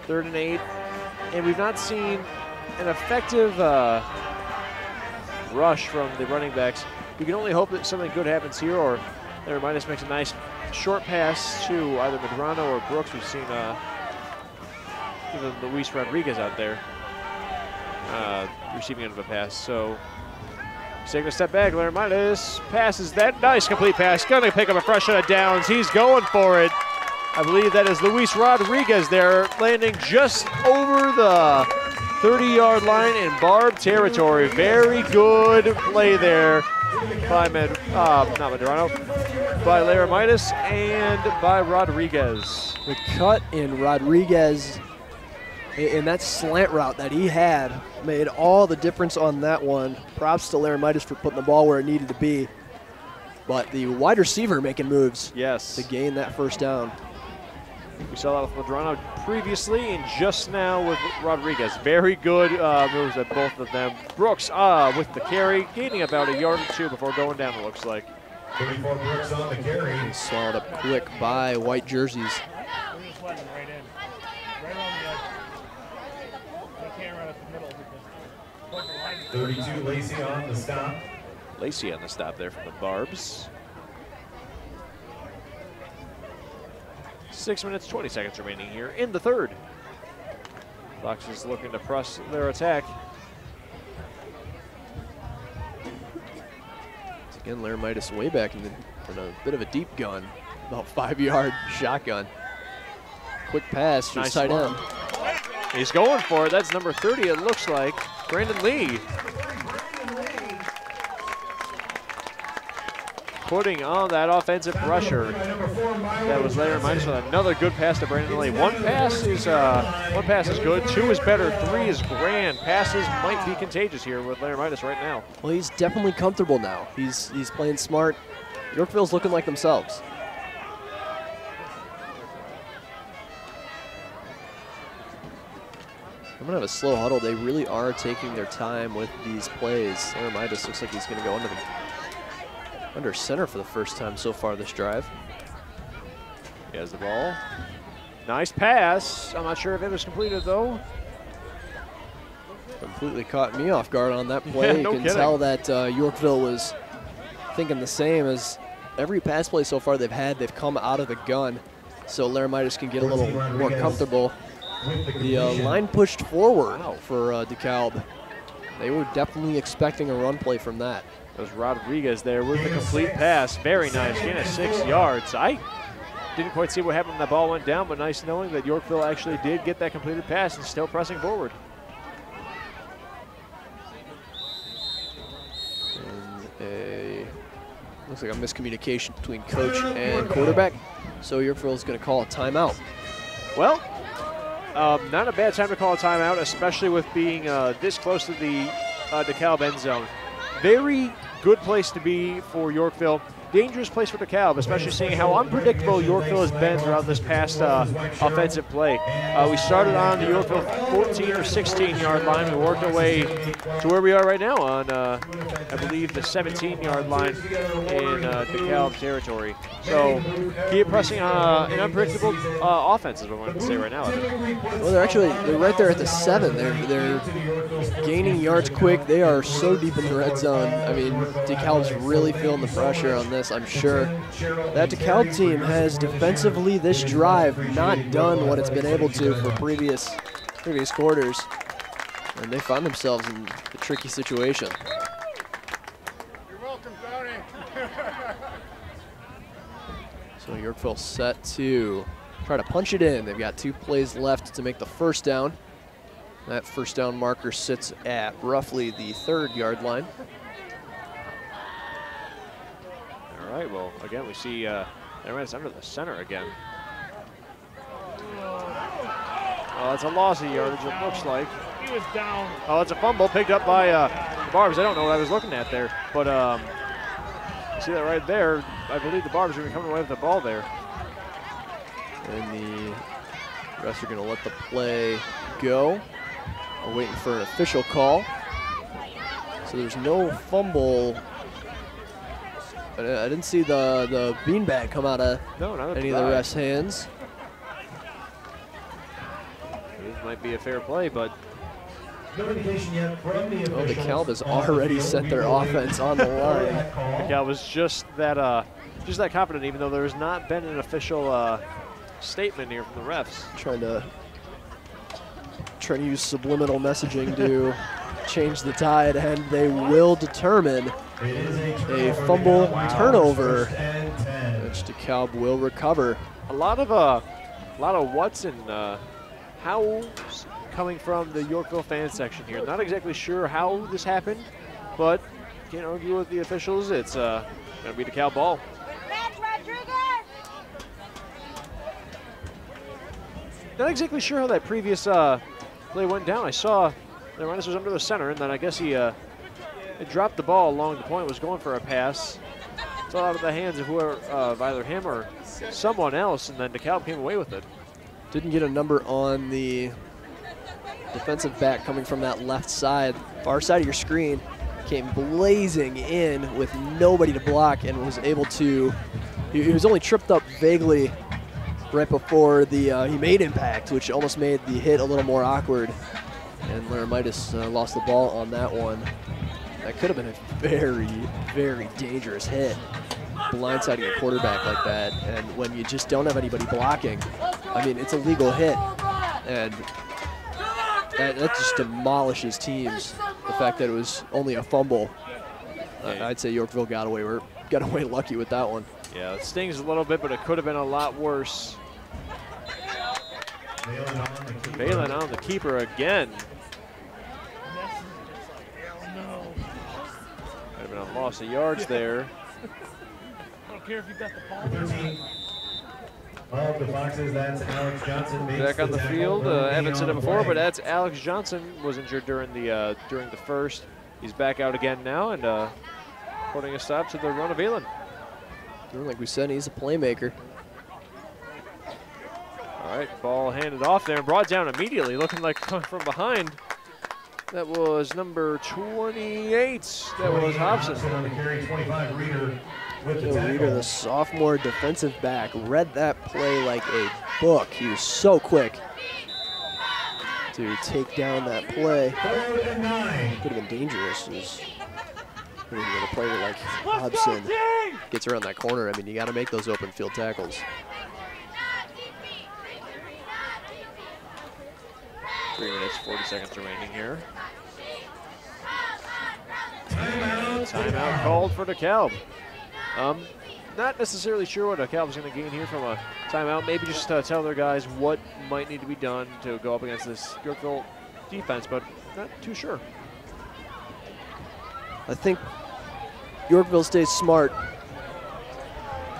3rd and 8. And we've not seen an effective rush from the running backs. We can only hope that something good happens here, or Laramitis makes a nice short pass to either Medrano or Brooks. We've seen even Luis Rodriguez out there receiving end of a pass. So he's taking a step back. Laramitis passes that nice complete pass. Gonna pick up a fresh set of downs. He's going for it. I believe that is Luis Rodriguez there, landing just over the 30-yard line in Barb territory. Very good play there by by Laramitis and by Rodriguez.
The cut in Rodriguez in that slant route that he had made all the difference on that one. Props to Laramitis for putting the ball where it needed to be. But the wide receiver making moves,
yes,
to gain that 1st down.
We saw that with Medrano previously, and just now with Rodriguez. Very good moves at both of them. Brooks with the carry, gaining about 1 yard or 2 before going down, it looks like.
34 Brooks on the carry.
He's swallowed up quick by white jerseys.
We're just letting him right in. Right on the edge. They can't run up the middle because
32 Lacey on the stop.
Lacey on the stop there from the Barbs. 6 minutes, 20 seconds remaining here in the 3rd. Foxes looking to press their attack.
Again, Laramitis way back in a bit of a deep gun, about 5-yard shotgun. Quick pass, just tight end.
He's going for it. That's number 30, it looks like. Brandon Lee. Putting on that offensive pressure. That was Laramitis with another good pass to Brandon Lee. One pass is good, 2 is better, 3 is grand. Passes might be contagious here with Laramitis right now.
Well, he's definitely comfortable now. He's playing smart. Yorkville's looking like themselves. I'm gonna have a slow huddle. They really are taking their time with these plays. Laramitis looks like he's gonna go under center for the first time so far this drive.
He has the ball. Nice pass. I'm not sure if it was completed though.
Completely caught me off guard on that play.
Yeah, no
you can
kidding.
tell that Yorkville was thinking the same. As every pass play so far they've had, they've come out of the gun, so Laramitis can get a little more comfortable. The line pushed forward for DeKalb. They were definitely expecting a run play from that.
There's Rodriguez there with the complete pass. Very nice, gain of 6 yards. didn't quite see what happened when that ball went down, but nice knowing that Yorkville actually did get that completed pass and still pressing forward.
And looks like a miscommunication between coach and quarterback. So Yorkville is going to call a timeout.
Well, not a bad time to call a timeout, especially with being this close to the DeKalb end zone. Very good place to be for Yorkville. Dangerous place for DeKalb, especially seeing how unpredictable Yorkville has been throughout this past offensive play. We started on the Yorkville 14 or 16-yard line. We worked our way to where we are right now on, I believe, the 17-yard line in DeKalb territory. So keep pressing an unpredictable offense is what I'm going to say right now.
Well, they're right there at the 7. They're gaining yards quick. They are so deep in the red zone. I mean, DeKalb's really feeling the pressure on this, I'm sure. That DeKalb team has defensively this drive not done what it's been able to for previous quarters, and they find themselves in a tricky situation.
You're welcome, Tony.
So Yorkville set to try to punch it in. They've got 2 plays left to make the first down. That first down marker sits at roughly the 3rd-yard line.
All right, well, again, we see it's under the center again. Oh, it's a loss of yardage, it looks like.
He was down.
Oh, it's a fumble picked up by the Barbs. I don't know what I was looking at there, but see that right there? I believe the Barbs are going to be coming away with the ball there.
And the refs are going to let the play go. We're waiting for an official call. So there's no fumble. I didn't see the beanbag come out of any of the refs' hands.
This might be a fair play, but
DeKalb has already set their offense on the line.
DeKalb was just that confident, even though there has not been an official statement here from the refs.
Trying to use subliminal messaging to change the tide, and they will determine a fumble turnover, which DeKalb will recover.
A lot of what's and how's coming from the Yorkville fan section here. Not exactly sure how this happened, but can't argue with the officials. It's going to be DeKalb ball. Not exactly sure how that previous play went down. I saw Reines was under the center, and then I guess he dropped the ball along the point, was going for a pass. It's all out of the hands of whoever, of either him or someone else, and then DeKalb came away with it.
Didn't get a number on the defensive back coming from that left side, far side of your screen. Came blazing in with nobody to block and was able to, he was only tripped up vaguely right before he made impact, which almost made the hit a little more awkward. And Laramitis lost the ball on that one. That could have been a very, very dangerous hit, blindsiding a quarterback like that. And when you just don't have anybody blocking, I mean, it's a legal hit. And that just demolishes teams. The fact that it was only a fumble, I'd say Yorkville got away lucky with that one.
Yeah, it stings a little bit, but it could have been a lot worse. Balin on the keeper again. Might have been a loss of yards there.
I don't care if you got the ball.
13 of the Foxes, that's Alex Johnson.
Back on the field. Haven't said it before, but that's Alex Johnson was injured during the first. He's back out again now and putting a stop to the run of Balin.
Like we said, he's a playmaker.
All right, ball handed off there and brought down immediately, looking like from behind. That was number 28. That was Hobson.
On the carry, 25, Reeder with the
Reeder,
tackle.
the sophomore defensive back, read that play like a book. He was so quick to take down that play.
3rd and 9.
Could have been dangerous. When a player like Hobson gets around that corner, I mean, you got to make those open field tackles.
3 minutes, 40 seconds remaining here. Timeout called for DeKalb. not necessarily sure what DeKalb is going to gain here from a timeout. Maybe just tell their guys what might need to be done to go up against this Yorkville defense, but not too sure.
I think Yorkville stays smart.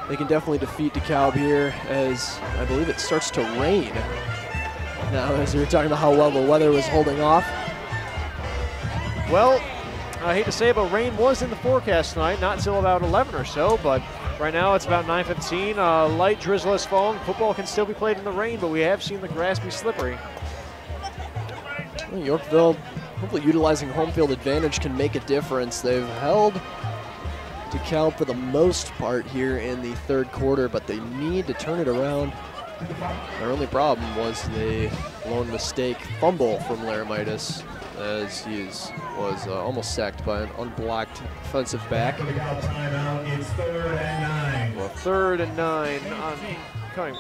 They can definitely defeat DeKalb here, as I believe it starts to rain. Now, as we were talking about how well the weather was holding off.
Well, I hate to say it, but rain was in the forecast tonight, not until about 11 or so, but right now it's about 9:15. Light drizzle has fallen. Football can still be played in the rain, but we have seen the grass be slippery.
Well, Yorkville, hopefully utilizing home field advantage, can make a difference. They've held DeKalb for the most part here in the third quarter, but they need to turn it around. Their only problem was the lone mistake fumble from Laramitis, as he was almost sacked by an unblocked defensive back.
Timeout. It's 3rd and 9.
Well, 3rd and 9 coming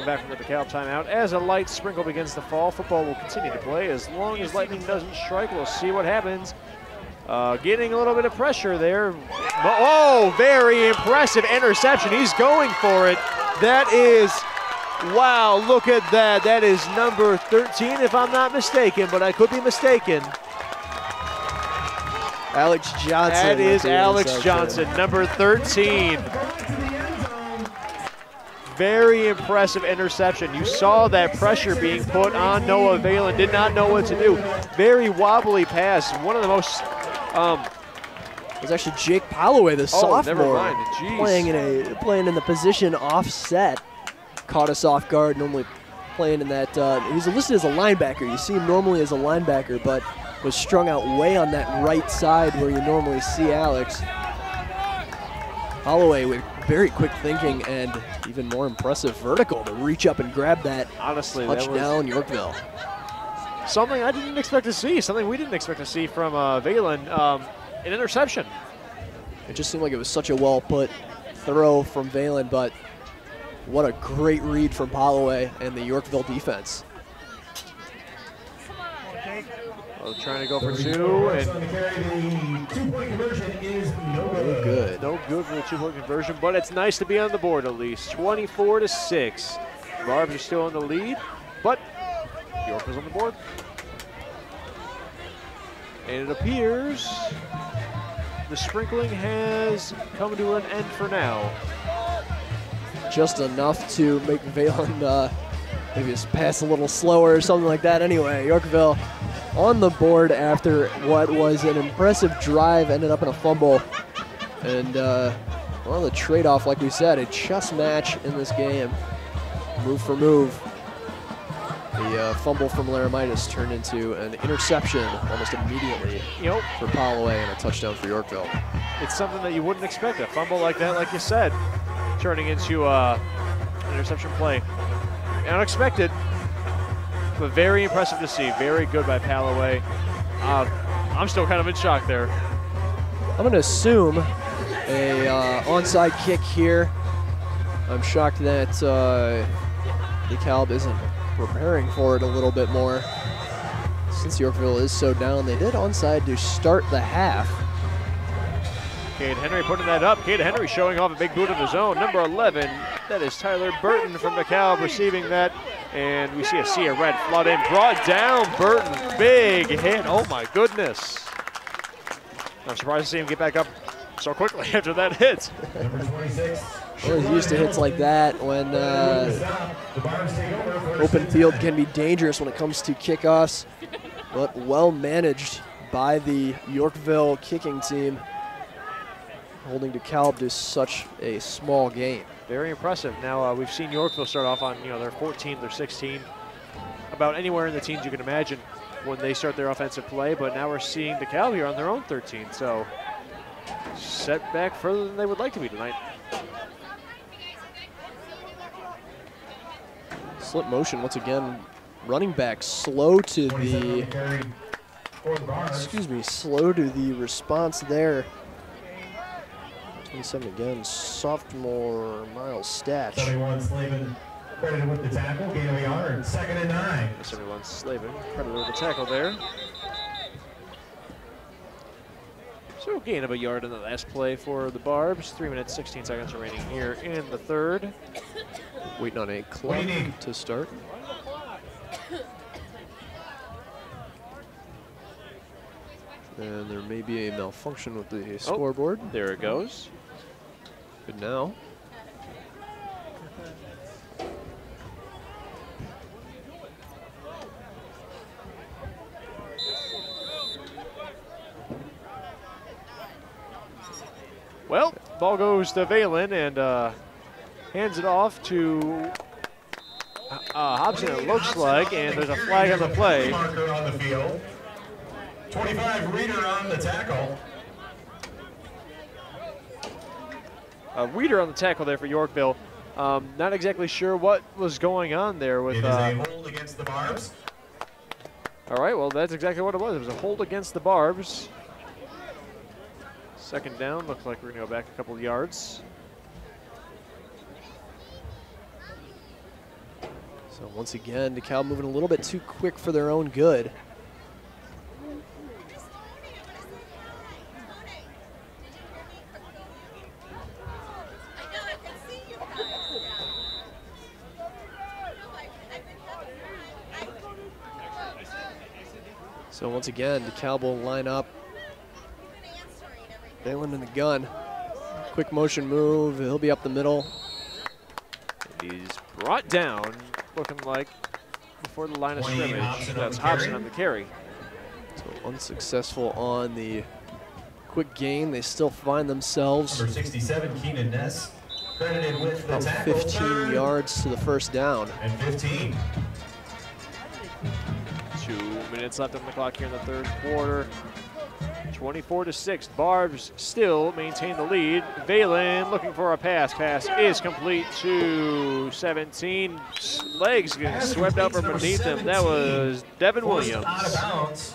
back from the DeKalb timeout. As a light sprinkle begins to fall, football will continue to play. As long as lightning doesn't strike, we'll see what happens. Getting a little bit of pressure there. Oh, very impressive interception. He's going for it. That is, wow, look at that. That is number 13, if I'm not mistaken, but I could be mistaken.
Alex Johnson.
That is Alex Johnson, number 13. Very impressive interception. You saw that pressure being put on Noah Valen. Did not know what to do. Very wobbly pass. One of the most...
it was actually Jake Holloway, the sophomore,
never mind. Jeez.
playing in the position offset. Caught us off guard. Normally playing in that. He's listed as a linebacker. You see him normally as a linebacker, but was strung out way on that right side where you normally see Alex. Holloway with very quick thinking and even more impressive vertical to reach up and grab that.
Honestly,
touchdown, Yorkville.
Something I didn't expect to see. Something we didn't expect to see from Valen. An interception.
It just seemed like it was such a well-put throw from Valen, but what a great read from Holloway and the Yorkville defense.
Trying to go for 2, and
the 2-point conversion is no
good.
No good for the 2-point conversion, but it's nice to be on the board at least. 24-6. Barbs are still in the lead, but Yorkville's on the board. And it appears the sprinkling has come to an end for now.
Just enough to make Valen maybe just pass a little slower or something like that. Anyway, Yorkville on the board after what was an impressive drive, ended up in a fumble. And well, the trade-off, like we said, a chess match in this game. Move for move. The fumble from Laramitis turned into an interception almost immediately for Holloway and a touchdown for Yorkville.
It's something that you wouldn't expect. A fumble like that, like you said, turning into an interception play. Unexpected, but very impressive to see. Very good by Holloway. I'm still kind of in shock there.
I'm going to assume a onside kick here. I'm shocked that DeKalb isn't preparing for it a little bit more. Since Yorkville is so down, they did onside to start the half.
Cade Henry putting that up. Cade Henry showing off a big boot of his own. Number 11, that is Tyler Burton from DeKalb receiving that. And we see a sea of red flood in. Brought down Burton. Big hit. Oh my goodness. I'm surprised to see him get back up so quickly after that hit.
Number 26.
Well, he's used to hits like that when open field can be dangerous when it comes to kickoffs, but well managed by the Yorkville kicking team, holding DeKalb to such a small game.
Very impressive. Now we've seen Yorkville start off on their 14, their 16, about anywhere in the teens you can imagine when they start their offensive play, but now we're seeing DeKalb here on their own 13, so set back further than they would like to be tonight.
Slip motion once again. Running back slow to the, slow to the response there. 27 again, sophomore Miles Statch.
71 Slavin credited with the tackle, gain of a yard, 2nd and 9.
71 Slavin credited with the tackle there. So gain of a yard in the last play for the Barbs. 3 minutes, 16 seconds remaining here in the third.
Waiting on a clock to start. And there may be a malfunction with the scoreboard.
There it goes.
Good now.
Well, ball goes to Valen and hands it off to Hobson, it looks like, and there's a flag on the play.
Marker on the field. 25 Reader on the tackle.
Reader on the tackle there for Yorkville. Not exactly sure what was going on there with.
It is a hold against the Barbs.
All right, well, that's exactly what it was. It was a hold against the Barbs. Second down, looks like we're going to go back a couple of yards.
So once again, DeKalb moving a little bit too quick for their own good. So once again, DeKalb will line up. Valen in the gun. Quick motion move. He'll be up the middle.
He's brought down, looking like before the line of scrimmage. That's Hobson on the carry.
So unsuccessful on the quick gain. They still find themselves
Number 67, Keenan Ness, credited with the
about
tackle.
15 yards to the first down.
And 15.
2 minutes left on the clock here in the third quarter. 24-6. Barbs still maintain the lead. Valen looking for a pass. Pass is complete to 17. Legs getting swept out from beneath him. That was Devin Williams.
Out of bounds.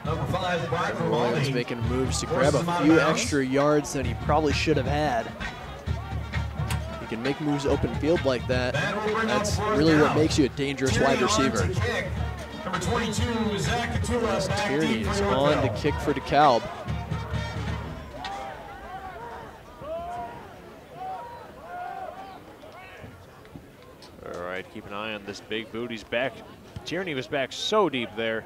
Number 5, Brian
Williams
Romali.
making moves to grab a few extra yards than he probably should have had. He can make moves open field like that. That's really what makes you a dangerous wide receiver.
Number 22, Zach Katula.
Tierney is on to kick for DeKalb.
All right, keep an eye on this big boot. He's back. Tierney was back so deep there.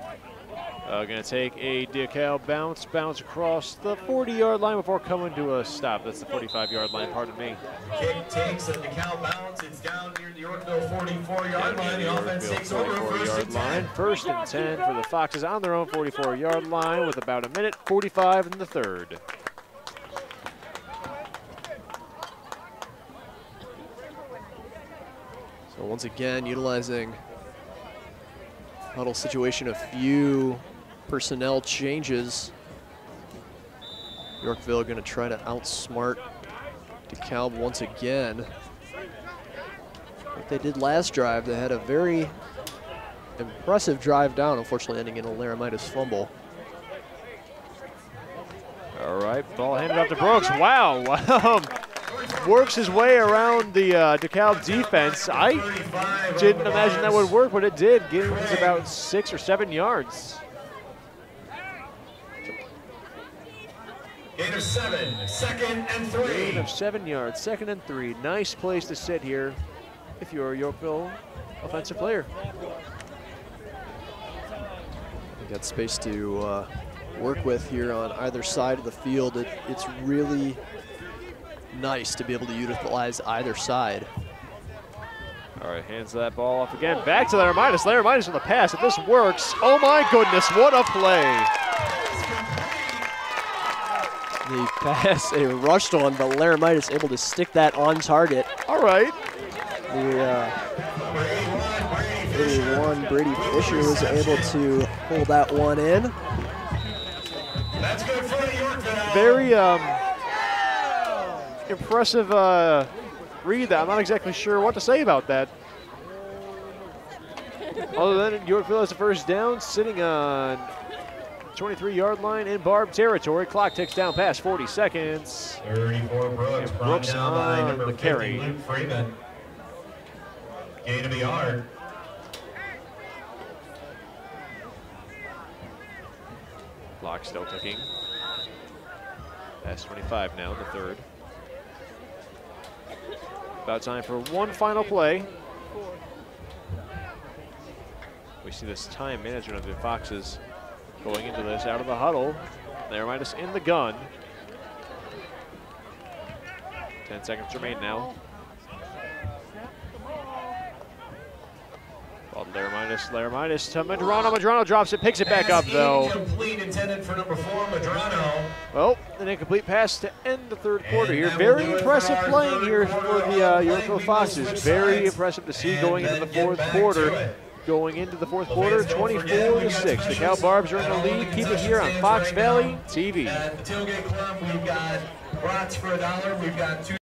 Going to take a DeKalb bounce across the 40-yard line before coming to a stop. That's the 45-yard line, pardon me.
Kick takes a DeKalb bounce. It's down near the Yorkville 44-yard line. The offense takes over.
44-yard line. First and 10 for the Foxes on their own 44-yard line with about a minute 45 in the third.
So once again, utilizing huddle situation, a few personnel changes. Yorkville going to try to outsmart DeKalb once again. Like they did last drive, they had a very impressive drive down, unfortunately ending in a Laramitis fumble.
All right, ball handed off to Brooks. Wow. Works his way around the DeKalb defense. I didn't imagine that would work, but it did. Getting about 6 or 7 yards.
Gain of 7, 2nd and 3.
Gain of 7 yards, 2nd and 3. Nice place to sit here if you're a Yorkville offensive player.
They got space to work with here on either side of the field. It's really nice to be able to utilize either side.
All right, hands that ball off again. Back to Laramitis. Laramitis with a pass. If this works, oh my goodness, what a play.
The pass, a rushed one, but Laramitis able to stick that on target.
All right.
The 81 Brady Fisher was able to pull that one in.
That's good for the Yorkville.
Very impressive read that. I'm not exactly sure what to say about that. Other than Yorkville has a first down, sitting on 23-yard line in Barb territory. Clock ticks down past 40 seconds.
34 Brooks, brought
Brooks
down by
on
number
the
50,
carry.
Luke Freeman. Gain of a yard.
Clock still ticking. Past 25 now in the third. About time for one final play. We see this time management of the Foxes going into this out of the huddle. Laramitis in the gun. 10 seconds remain now. Ball to Laramitis to Medrano. Medrano drops it, picks it back up though.
Incomplete intended for number 4, Medrano.
Well, an incomplete pass to end the third quarter here. Very impressive playing here for the Yorkville Foxes. Very impressive to see going into the fourth quarter. Going into the fourth quarter, 24-6. DeKalb Barbs are in the lead. Keep it here on Fox Valley TV.
At the Tailgate Club, we've got brats for $1. We've got 2.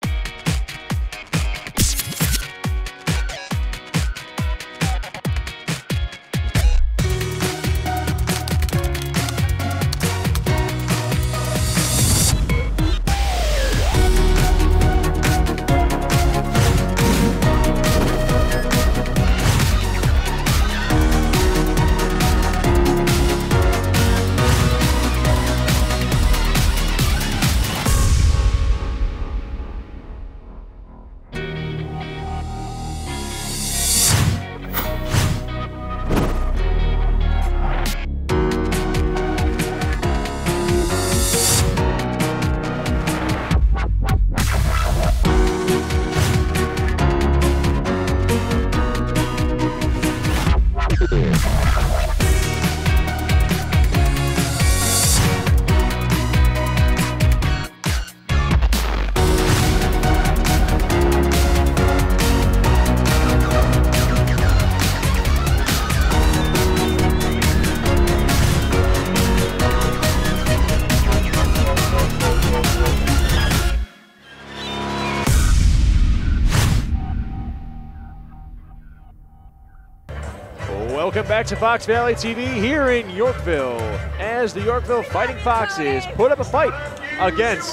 Welcome back to Fox Valley TV here in Yorkville as the Yorkville Fighting Foxes put up a fight against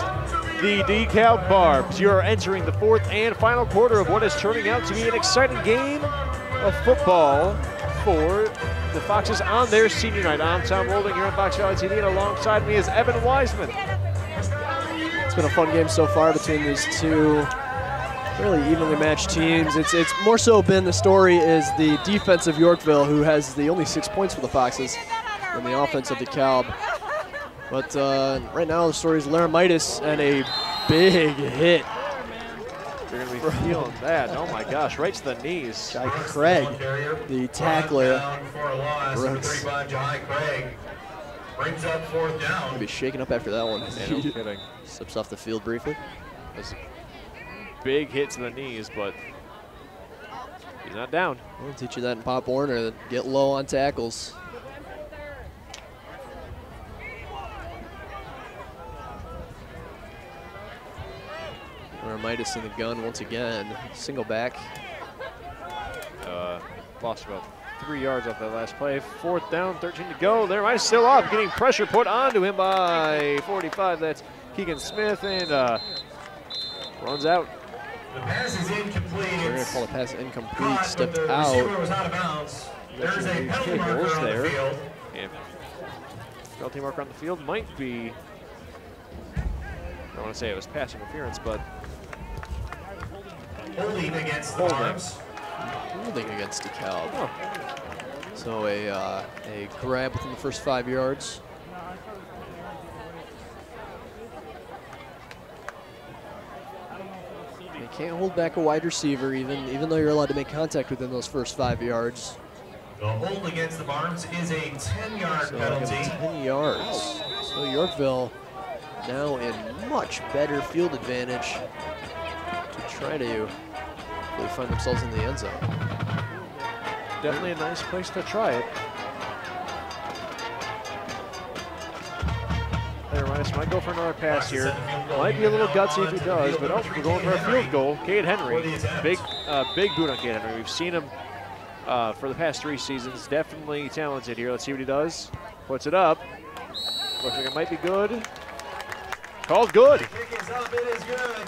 the DeKalb Barbs. You're entering the fourth and final quarter of what is turning out to be an exciting game of football for the Foxes on their senior night. I'm Tom Holding here on Fox Valley TV, and alongside me is Evan Wiseman.
It's been a fun game so far between these two really evenly matched teams. It's more so been the story is the defense of Yorkville, who has the only 6 points for the Foxes, and the offense of DeKalb. But right now the story is Laramitis and a big hit.
You're going to be feeling that. Oh my gosh, right to the knees.
Guy Craig, the tackler,
Brings up fourth down.
gonna be shaken up after that one.
Yeah, no kidding.
Slips off the field briefly.
That's a big hit to the knees, but he's not down.
I'll teach you that in Pop Warner, get low on tackles. Laramitis in the gun once again. Single back.
Lost about 3 yards off that last play. Fourth down, 13 to go. Laramitis still up, getting pressure put onto him by 45. That's Keegan Smith, and runs out.
The pass is incomplete.
They're going to call the pass incomplete,
Caught,
stepped
but the
out.
receiver was out of bounds. There's a penalty marker on the field.
And penalty marker on the field might be, I don't want to say it was pass interference, but
Holding against the Barbs.
Holding against DeKalb.
oh,
So a grab within the first 5 yards. You can't hold back a wide receiver even though you're allowed to make contact within those first 5 yards.
The hold against the Barbs is a 10-yard
So
penalty.
10 yards. So Yorkville now in much better field advantage to try to really find themselves in the end zone.
definitely a nice place to try it. Laramitis might go for another pass here. Might be a little gutsy if he does, but we're going for a field goal. Cade Henry, big boot on Cade Henry. We've seen him for the past 3 seasons. Definitely talented here. Let's see what he does. Puts it up. Looks like it might be good. Called good.
Kick is up, it is good.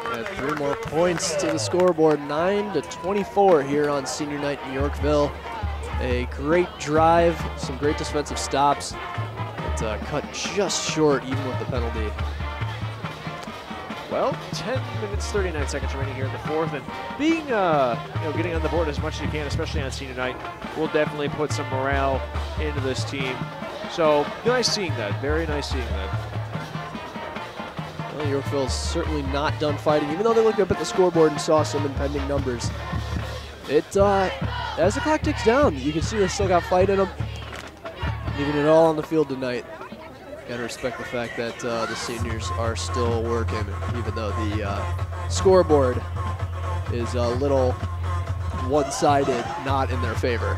Got 3 more points to the scoreboard, 9-24 here on senior night in Yorkville. A great drive, some great defensive stops, but cut just short even with the penalty.
Well, 10 minutes, 39 seconds remaining here in the fourth, and being, getting on the board as much as you can, especially on senior night, will definitely put some morale into this team. So nice seeing that. Very nice seeing that.
Well, Yorkville's certainly not done fighting, even though they looked up at the scoreboard and saw some impending numbers. As the clock ticks down, you can see they still got fight in them, leaving it all on the field tonight. Got to respect the fact that the seniors are still working, even though the scoreboard is a little one-sided, not in their favor.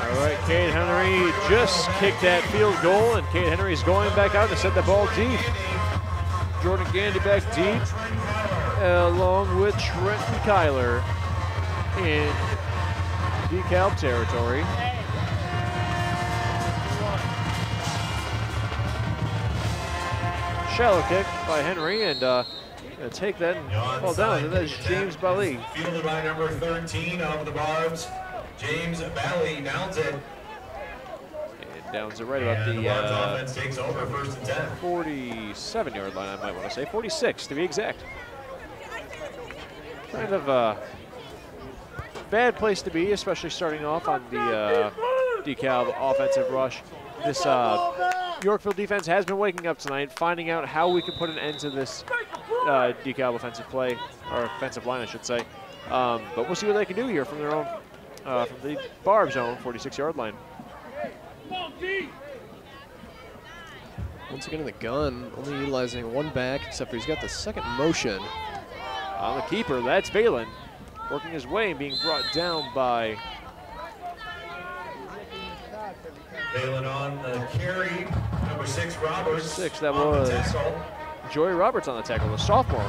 All right, Cade Henry just kicked that field goal, and Cade Henry's going back out to set the ball deep. Jordan Gandy back deep, along with Trenton Kyler in DeKalb territory. Shallow kick by Henry, and gonna take that and fall down. And that's James Bali.
Fielded by number 13 of the Barbs, James Bali downs it.
And downs it right about the
offense takes over, 1st and 10.
47-yard line, I might want to say. 46 to be exact. Kind of a bad place to be, especially starting off on the DeKalb offensive rush. This Yorkville defense has been waking up tonight, finding out how we can put an end to this DeKalb offensive play, or offensive line, I should say. But we'll see what they can do here from their own, from the Barb's own 46-yard line.
Once again in the gun, only utilizing one back, except for he's got the second motion.
On the keeper, that's Valen, working his way and being brought down by
Valen on the carry, number 6, Roberts.
6, that was Joey Roberts on the tackle, the sophomore.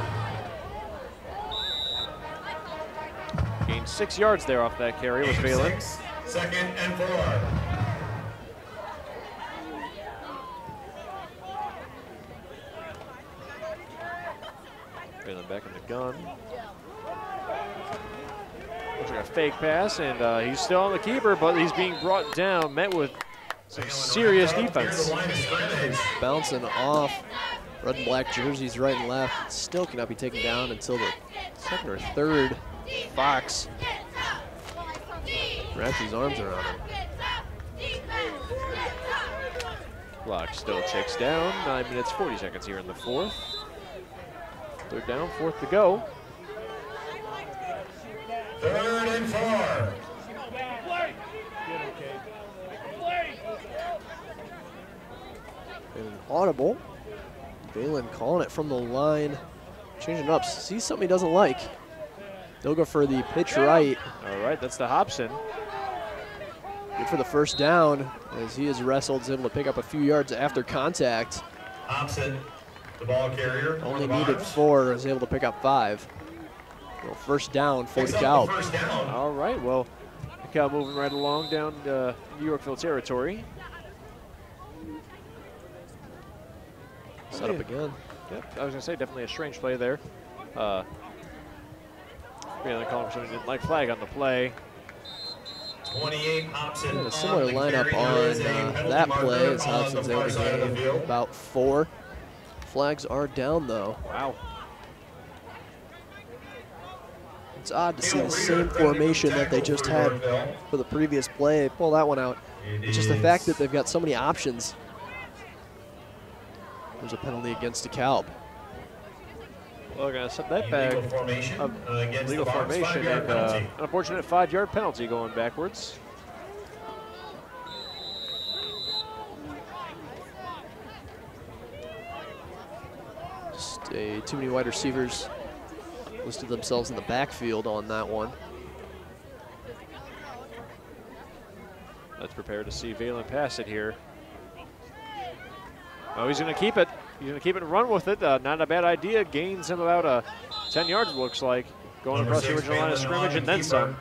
Gained 6 yards there off that carry with Valen.
2nd and 4.
Valen back in the gun. Looks like a fake pass, and he's still on the keeper, but he's being brought down, met with some serious defense.
Bouncing off red and black jerseys right and left. Still cannot be taken down until the 2nd or 3rd. Fox wraps his arms around him.
Clock still ticks down. 9 minutes, 40 seconds here in the 4th. 3rd down, 4th to go.
3rd and 4.
And audible. Valen calling it from the line. Changing it up. Sees something he doesn't like. They'll go for the pitch right.
All right, that's the Hobson.
Good for the 1st down as he is wrestled, is able to pick up a few yards after contact.
Hobson, the ball carrier.
Only needed 4, was able to pick up 5. Well, 1st down for DeKalb.
All right, well, DeKalb moving right along down Yorkville territory.
Set up again.
Yep, I was going to say, definitely a strange play there. Valen calling for something he didn't like. Flag on the play.
28, Hobson.
A similar lineup on that play as Hobson's able to gain about 4. Flags are down, though.
Wow.
It's odd to see the same formation that they just had for the previous play. Pull that one out. It's just the fact that they've got so many options. There's a penalty against DeKalb.
Well, they're going to set that back. Legal formation and an unfortunate 5-yard penalty going backwards.
Just too many wide receivers listed themselves in the backfield on that one.
Let's prepare to see Valen pass it here. Oh, he's going to keep it. He's going to keep it and run with it. Not a bad idea. Gains him about 10 yards, looks like. Going across the original line of scrimmage and then some.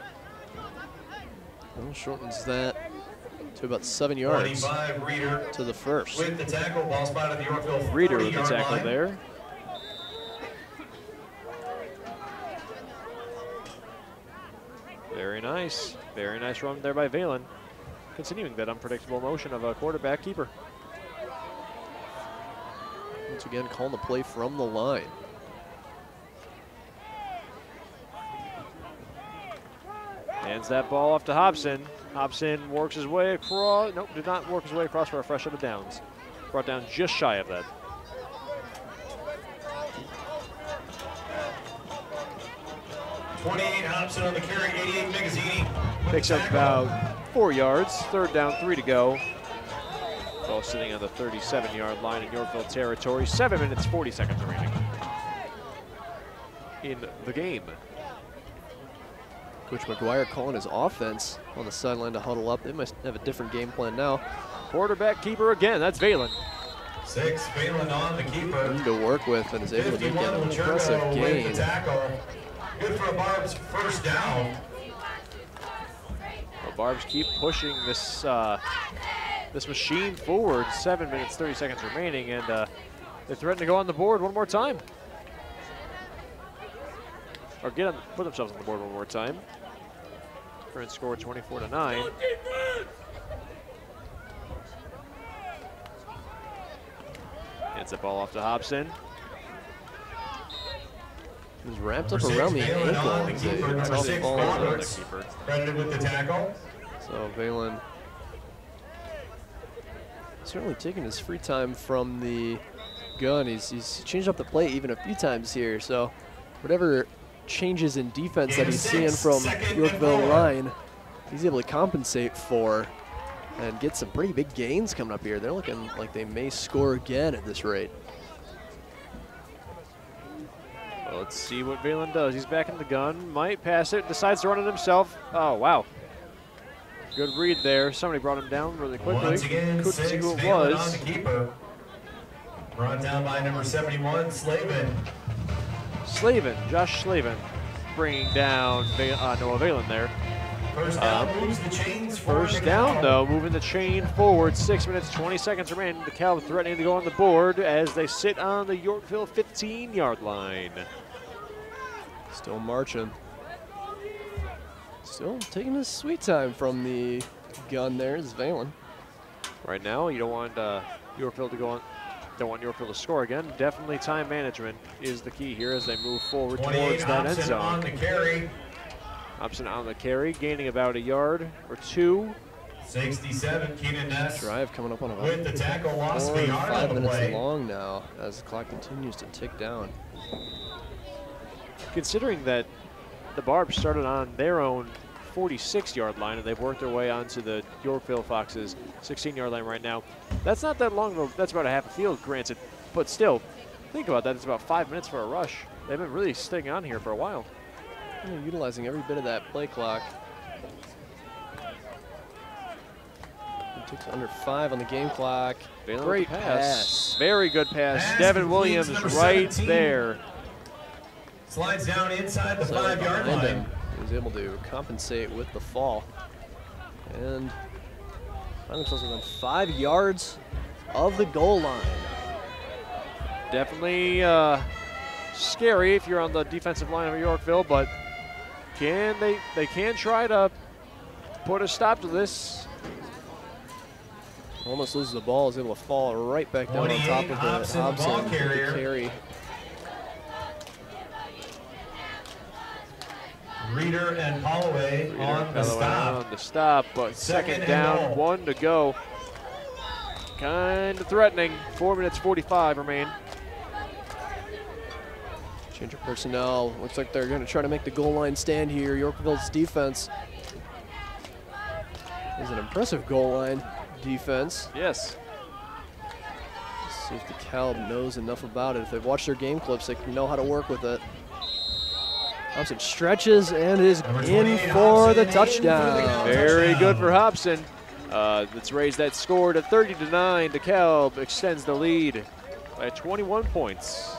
Well, shortens that to about 7 yards to the 1st.
With the tackle, ball spot at the Yorkville 40-yard
Reader with the tackle
line.
there. nice. Very nice run there by Valen. Continuing that unpredictable motion of a quarterback keeper.
Once again, calling the play from the line.
Hands that ball off to Hobson. Hobson works his way across. Nope, did not work his way across for a fresh out of downs. Brought down just shy of that.
Hobson on the carry, 88 Magazzini.
Picks up about 4 yards. 3rd down, 3 to go. Ball sitting on the 37-yard line in Yorkville territory. 7 minutes, 40 seconds remaining in the game.
Coach McGuire calling his offense on the sideline to huddle up. They must have a different game plan now.
Quarterback keeper again. That's Valen.
6, Valen on the keeper.
To work with and is able to make an impressive gain.
Good for a Barb's 1st down.
Well, Barbs keep pushing this this machine forward. 7 minutes, 30 seconds remaining, and they threaten to go on the board one more time. Or put themselves on the board one more time. Current score 24-9. Hands the ball off to Hobson.
He was wrapped up around the ankle.
Credited with the tackle.
So Valen certainly taking his free time from the gun. He's changed up the play even a few times here. So whatever changes in defense that he's seeing from Yorkville line, he's able to compensate for and get some pretty big gains coming up here. They're looking like they may score again at this rate.
Well, let's see what Valen does. He's back in the gun, might pass it, decides to run it himself. Oh, wow. Good read there. Somebody brought him down really quickly.
Once again,
couldn't
6,
see who it
Valen
was.
on the keeper. Brought down by number 71, Slavin.
Slavin, Josh Slavin, bringing down Noah Valen there.
First down moves the chains forward.
First down, though, moving the chain forward. 6 minutes, 20 seconds remaining. DeKalb threatening to go on the board as they sit on the Yorkville 15-yard line.
Still marching. Still taking his sweet time from the gun there is Valen.
Right now, you don't want Yorkville to go on. Don't want Yorkville to score again. Definitely time management is the key here as they move forward towards that end zone.
On the carry.
Hobson on the carry, gaining about 1 yard or 2.
67, Keenan Ness.
Drive coming up on about
with the tackle loss
4 or
yard
5
on the
minutes
play.
long now as the clock continues to tick down.
Considering that the Barbs started on their own 46-yard line and they've worked their way onto the Yorkville Foxes 16-yard line right now, that's not that long though. That's about a half a field, granted, but still, think about that. It's about 5 minutes for a rush. They've been really staying on here for a while.
Yeah, utilizing every bit of that play clock. It takes under 5 on the game clock.
Valen
Great
with the
pass.
Very good pass.
Pass
Devin
completes
Williams
number
right
17.
there.
Slides down inside the
So
5-yard
behind
line.
him, he was able to compensate with the fall. And find themselves within 5 yards of the goal line.
Definitely scary if you're on the defensive line of Yorkville, but they can try to put a stop to this.
Almost loses the ball, is able to fall right back down on top of the
Hobson, ball
Hobson
carrier.
carry.
Reeder and Holloway on the stop.
On the stop, but second
and
down,
goal.
1 to go. Kind of threatening. 4 minutes 45 remain.
Change of personnel. Looks like they're going to try to make the goal line stand here. Yorkville's defense is an impressive goal line defense.
Yes.
Let's see if DeKalb knows enough about it. If they've watched their game clips, they know how to work with it. Hobson stretches and is in for the touchdown.
Very good for Hobson. Let's raise that score to 30-9. DeKalb extends the lead by 21 points.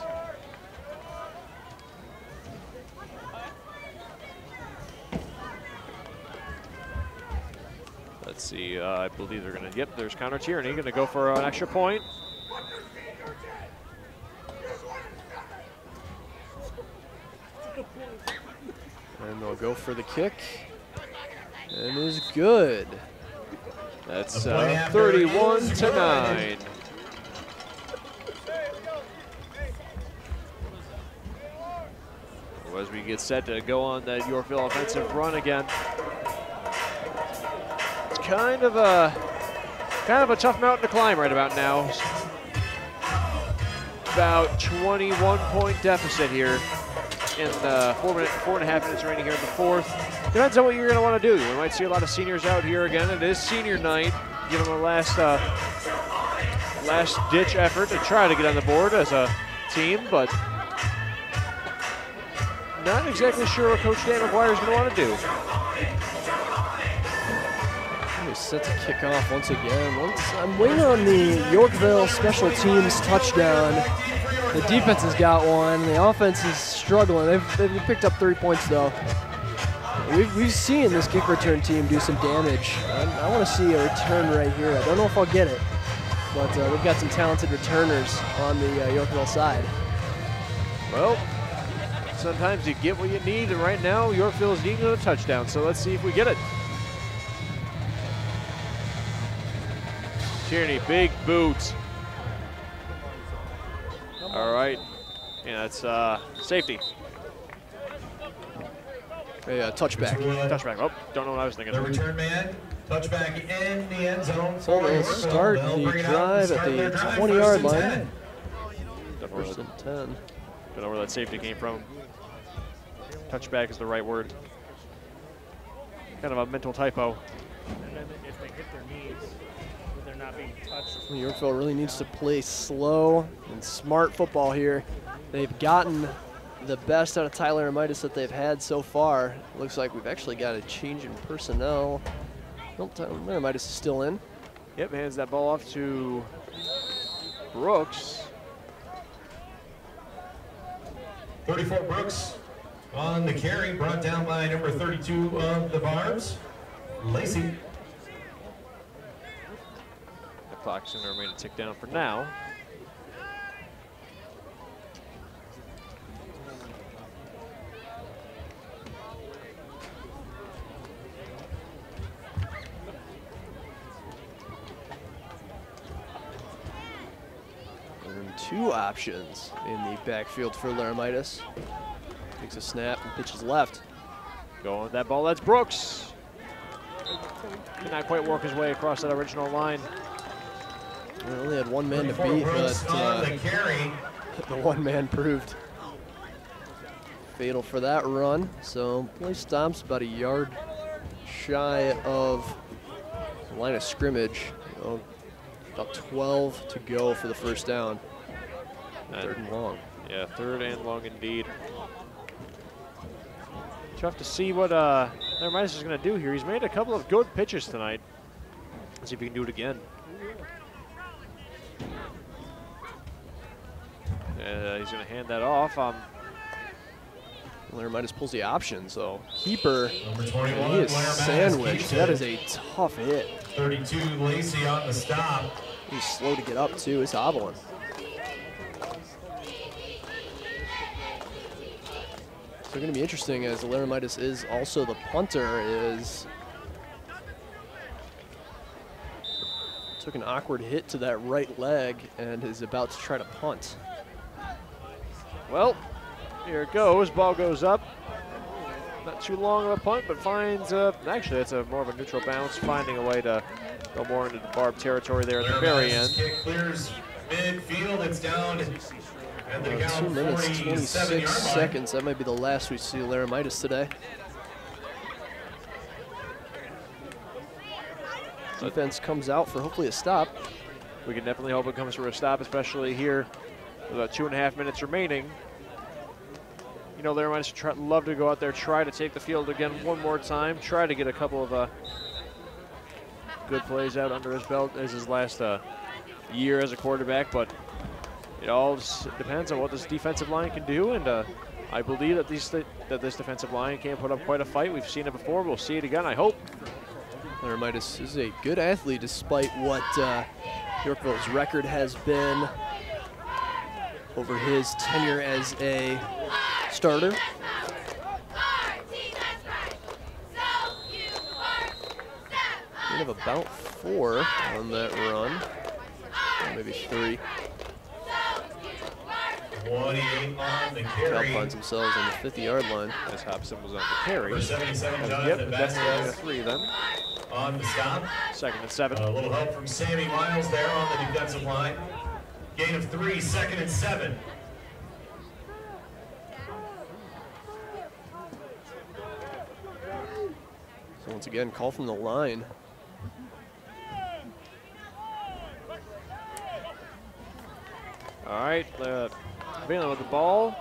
Let's see, I believe they're gonna, yep, there's Connor Tierney, gonna go for an extra point.
And they'll go for the kick. And is good.
That's 31-9. As we get set to go on that Yorkville offensive run again. It's kind of a tough mountain to climb right about now. About 21-point deficit here in the 4.5 minutes remaining here in the fourth. Depends on what you're going to want to do. We might see a lot of seniors out here again. It is senior night. Give them a last ditch effort to try to get on the board as a team, but not exactly sure what Coach Dan McGuire is going to want to do.
He's set to kick off once again. I'm waiting on the Yorkville special teams touchdown. The defense has got one. The offense is struggling. They've picked up 3 points though. We've seen this kick return team do some damage. I want to see a return right here. I don't know if I'll get it, but we've got some talented returners on the Yorkville side.
Well, sometimes you get what you need, and right now Yorkville is needing a touchdown, so let's see if we get it. Tierney, big boots. All right, yeah, that's safety.
A touchback.
Touchback. Oh, don't know what I was thinking.
The return man, touchback in the end zone.
So they'll start the drive at the 20-yard line. First and 10.
Don't know where that safety came from. Touchback is the right word. Kind of a mental typo.
And then if they hit their knees, they're not being touched.
Yorkville really needs to play slow and smart football here. They've gotten the best out of Tyler Midas that they've had so far. Looks like we've actually got a change in personnel. Nope, Tyler Midas is still in.
Yep, hands that ball off to Brooks.
34 Brooks on the carry, brought down by number 32 of the Barbs, Lacey.
The clock's going to remain a tick down for now.
And two options in the backfield for Laramitis. Takes a snap and pitches left.
Going with that ball, that's Brooks. Did not quite work his way across that original line.
We only had one man to beat, but the one man proved fatal for that run. So play stops about a yard shy of the line of scrimmage. You know, about 12 to go for the first down. Third and long.
Yeah, third and long indeed. Tough to see what Laramitis is going to do here. He's made a couple of good pitches tonight. Let's see if he can do it again. He's going to hand that off.
Laramitis pulls the option, so keeper,
Number 21,
he is
Laramitis
sandwiched.
keeps
That
it.
is a tough hit.
32 Lacey on the stop.
He's slow to get up too, he's hobbling. So going to be interesting as Laramitis is also the punter, is took an awkward hit to that right leg and is about to try to punt.
Well, here it goes. Ball goes up. Not too long of a punt, but finds, actually it's more of a neutral bounce, finding a way to go more into the Barb territory there at the very end.
Kick clears midfield, it's down at the
2 minutes, 26
47-yard line.
seconds. That might be the last we see Laramitis today. Defense comes out for hopefully a stop.
We can definitely hope it comes for a stop, especially here with about 2.5 minutes remaining. You know, Laramitis would love to go out there, try to take the field again one more time, try to get a couple of good plays out under his belt as his last year as a quarterback, but it all depends on what this defensive line can do, and I believe that this defensive line can put up quite a fight. We've seen it before. We'll see it again, I hope.
Laramitis is a good athlete despite what Yorkville's record has been over his tenure as a starter. gain of about 4 on that run. Or maybe 3.
28 on the
DeKalb
carry.
finds themselves on the 50-yard line.
As Hobson was on the carry.
For 77,
Yep,
Jonathan
definitely a
Vasquez
3 then.
on the stop.
2nd and 7.
A little help from Sammy Miles there on the defensive line. Gain of 3, 2nd and 7.
So once again, call from the line.
All right, Valen with the ball.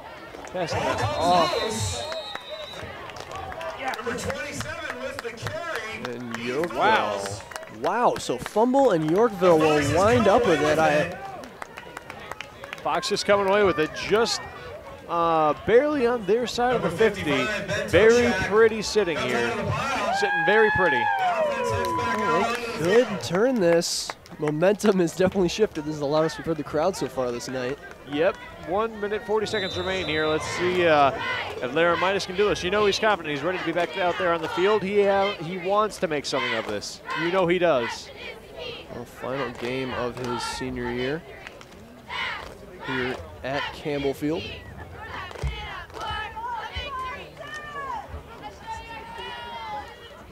Passing that off.
Number 27 with the carry.
And Yorkville.
Wow.
Wow, so fumble and Yorkville will wind up with it.
Fox just coming away with it, just barely on their side of the 50. Very pretty sitting here. Sitting very pretty.
They could turn this. Momentum has definitely shifted. This is the loudest we've heard the crowd so far this night.
Yep, 1 minute, 40 seconds remain here. Let's see if Laramitis can do this. You know he's confident. He's ready to be back out there on the field. He wants to make something of this. You know he does.
Well, final game of his senior year here at Campbell Field.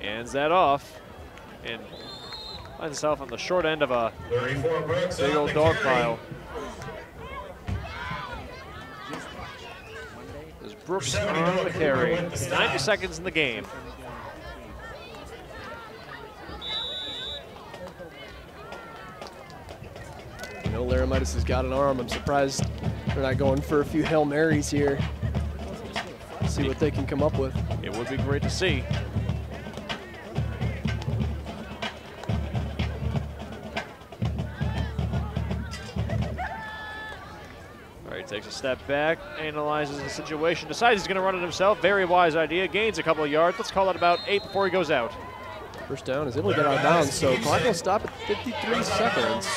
Hands that off and finds himself on the short end of a
34 Brooks
big
on
old
the
dog
carry.
pile. There's Brooks on the carry. 90 seconds in the game.
You know Laramitis has got an arm. I'm surprised they're not going for a few Hail Marys here. See what they can come up with.
It would be great to see. All right, takes a step back, analyzes the situation, decides he's going to run it himself. Very wise idea. Gains a couple of yards. Let's call it about 8 before he goes out.
First down is able to get out of bounds, so clock will stop at 53 seconds.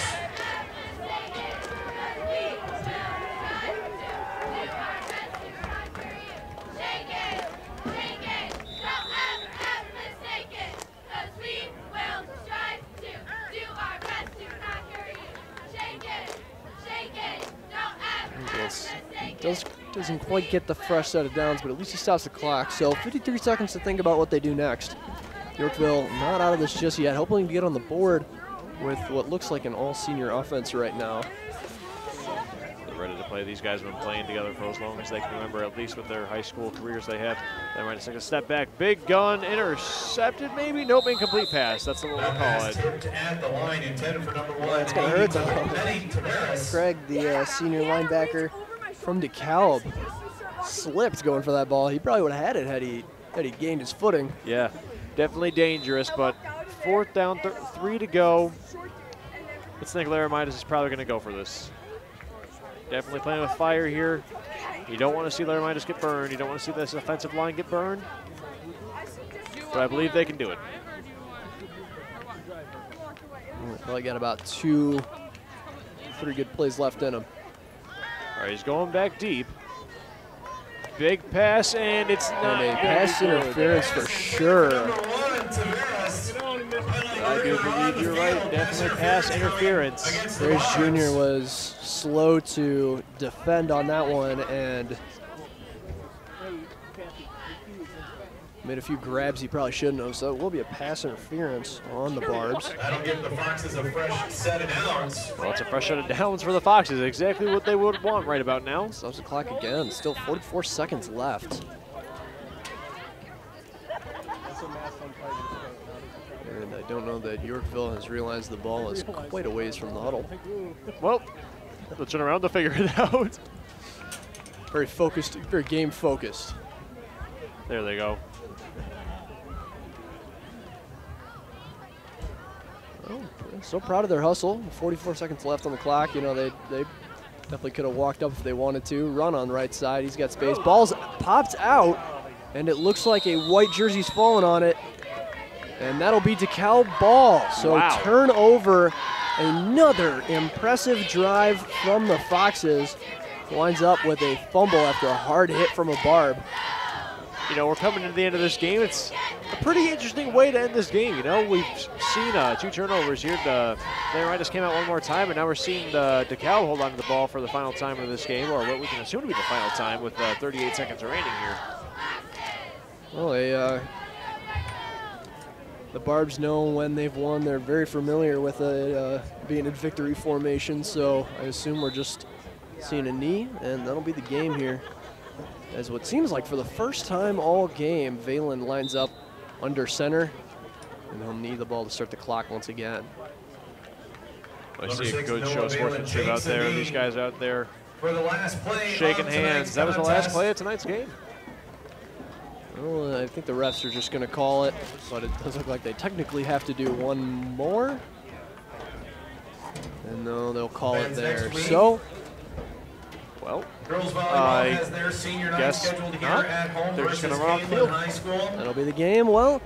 Doesn't quite get the fresh set of downs, but at least he stops the clock. So 53 seconds to think about what they do next. Yorkville not out of this just yet, hoping to get on the board with what looks like an all-senior offense right now.
They're ready to play. These guys have been playing together for as long as they can remember, at least with their high school careers they have. They might take a step back. Big gun, intercepted maybe? Nope, incomplete pass. That's what we'll call it.
At the line, intended for number 1.
It's going to hurt though. Craig, the senior linebacker from DeKalb, slipped going for that ball. He probably would have had it had he gained his footing.
Yeah, definitely dangerous, but 4th down, 3 to go. Let's think Laramitis is probably going to go for this. Definitely playing with fire here. You don't want to see Laramitis get burned. You don't want to see this offensive line get burned. But I believe they can do it.
Probably got about 2-3 good plays left in him.
All right, he's going back deep. Big pass, and it's not.
And a pass interference for sure.
I do believe you're right. Definitely pass interference.
Grace Jr. was slow to defend on that one and made a few grabs he probably shouldn't have. So it will be a pass interference on the Barbs.
That'll give the Foxes a fresh set of downs.
Well, it's a fresh set of downs for the Foxes. Exactly what they would want right about now.
Stops the clock again. Still 44 seconds left. And I don't know that Yorkville has realized the ball is quite a ways from the huddle.
Well, they'll turn around to figure it out.
Very focused, very game focused.
There they go.
Oh, so proud of their hustle. 44 seconds left on the clock. You know, they definitely could have walked up if they wanted to. Run on the right side. He's got space. Ball's popped out, and it looks like a white jersey's fallen on it. And that'll be DeKalb ball. So
wow.
Turnover, another impressive drive from the Foxes. Winds up with a fumble after a hard hit from a Barb.
you know, we're coming to the end of this game. It's a pretty interesting way to end this game. You know, we've seen 2 turnovers here. Leonidas came out one more time, and now we're seeing DeKalb hold on to the ball for the final time of this game, or what we can assume to be the final time with 38 seconds remaining here.
Well, the Barbs know when they've won. They're very familiar with it being in victory formation, so I assume we're just seeing a knee, and that'll be the game here. As what seems like for the first time all game, Valen lines up under center, and he'll need the ball to start the clock once again.
I see a good show of sportsmanship out there. These guys out there
For the last play
shaking hands. That was the last play of tonight's game.
Well, I think the refs are just going to call it, but it does look like they technically have to do one more. And no, they'll call it there. So,
well,
Girls volleyball
I
has their senior night
guess
scheduled here
not.
at home
They're just
versus
gonna run off the
Cleveland
field.
High School.
that'll be the game. Well,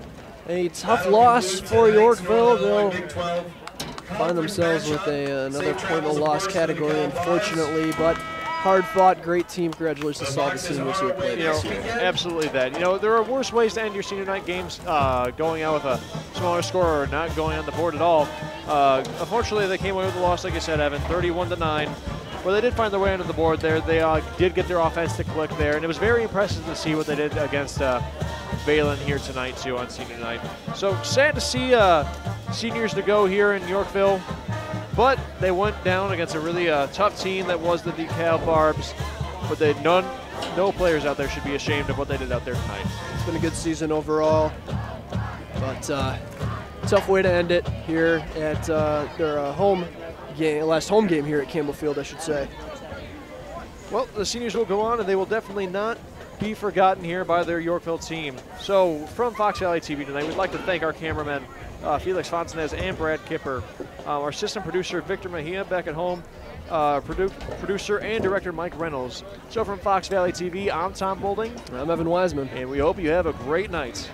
a tough
That'll
loss
conclude
for
tonight's
Yorkville.
Northern
They'll
Illinois Big 12
find
conference
themselves with
matchup.
another
Safe
point
travels,
of
of
loss
course, to the
category,
DeKalb
unfortunately, but hard fought, great team. Congratulations to all the seniors who have played
you know,
this year.
absolutely that. You know, there are worse ways to end your senior night games, going out with a smaller score or not going on the board at all. Unfortunately, they came away with a loss, like you said, Evan, 31-9. Well, they did find their way onto the board there. They did get their offense to click there, and it was very impressive to see what they did against Valen here tonight, too, on senior night. So sad to see seniors to go here in Yorkville, but they went down against a really tough team that was the DeKalb Barbs. But no players out there should be ashamed of what they did out there tonight.
It's been a good season overall, but tough way to end it here at their home game, last home game here at Campbell Field, I should say.
Well, the seniors will go on, and they will definitely not be forgotten here by their Yorkville team. So from Fox Valley TV tonight, we'd like to thank our cameramen, Felix Fontanez and Brad Kipper, our assistant producer, Victor Mejia, back at home, producer and director, Mike Reynolds. So from Fox Valley TV, I'm Tom Boulding.
I'm Evan Wiseman.
And we hope you have a great night.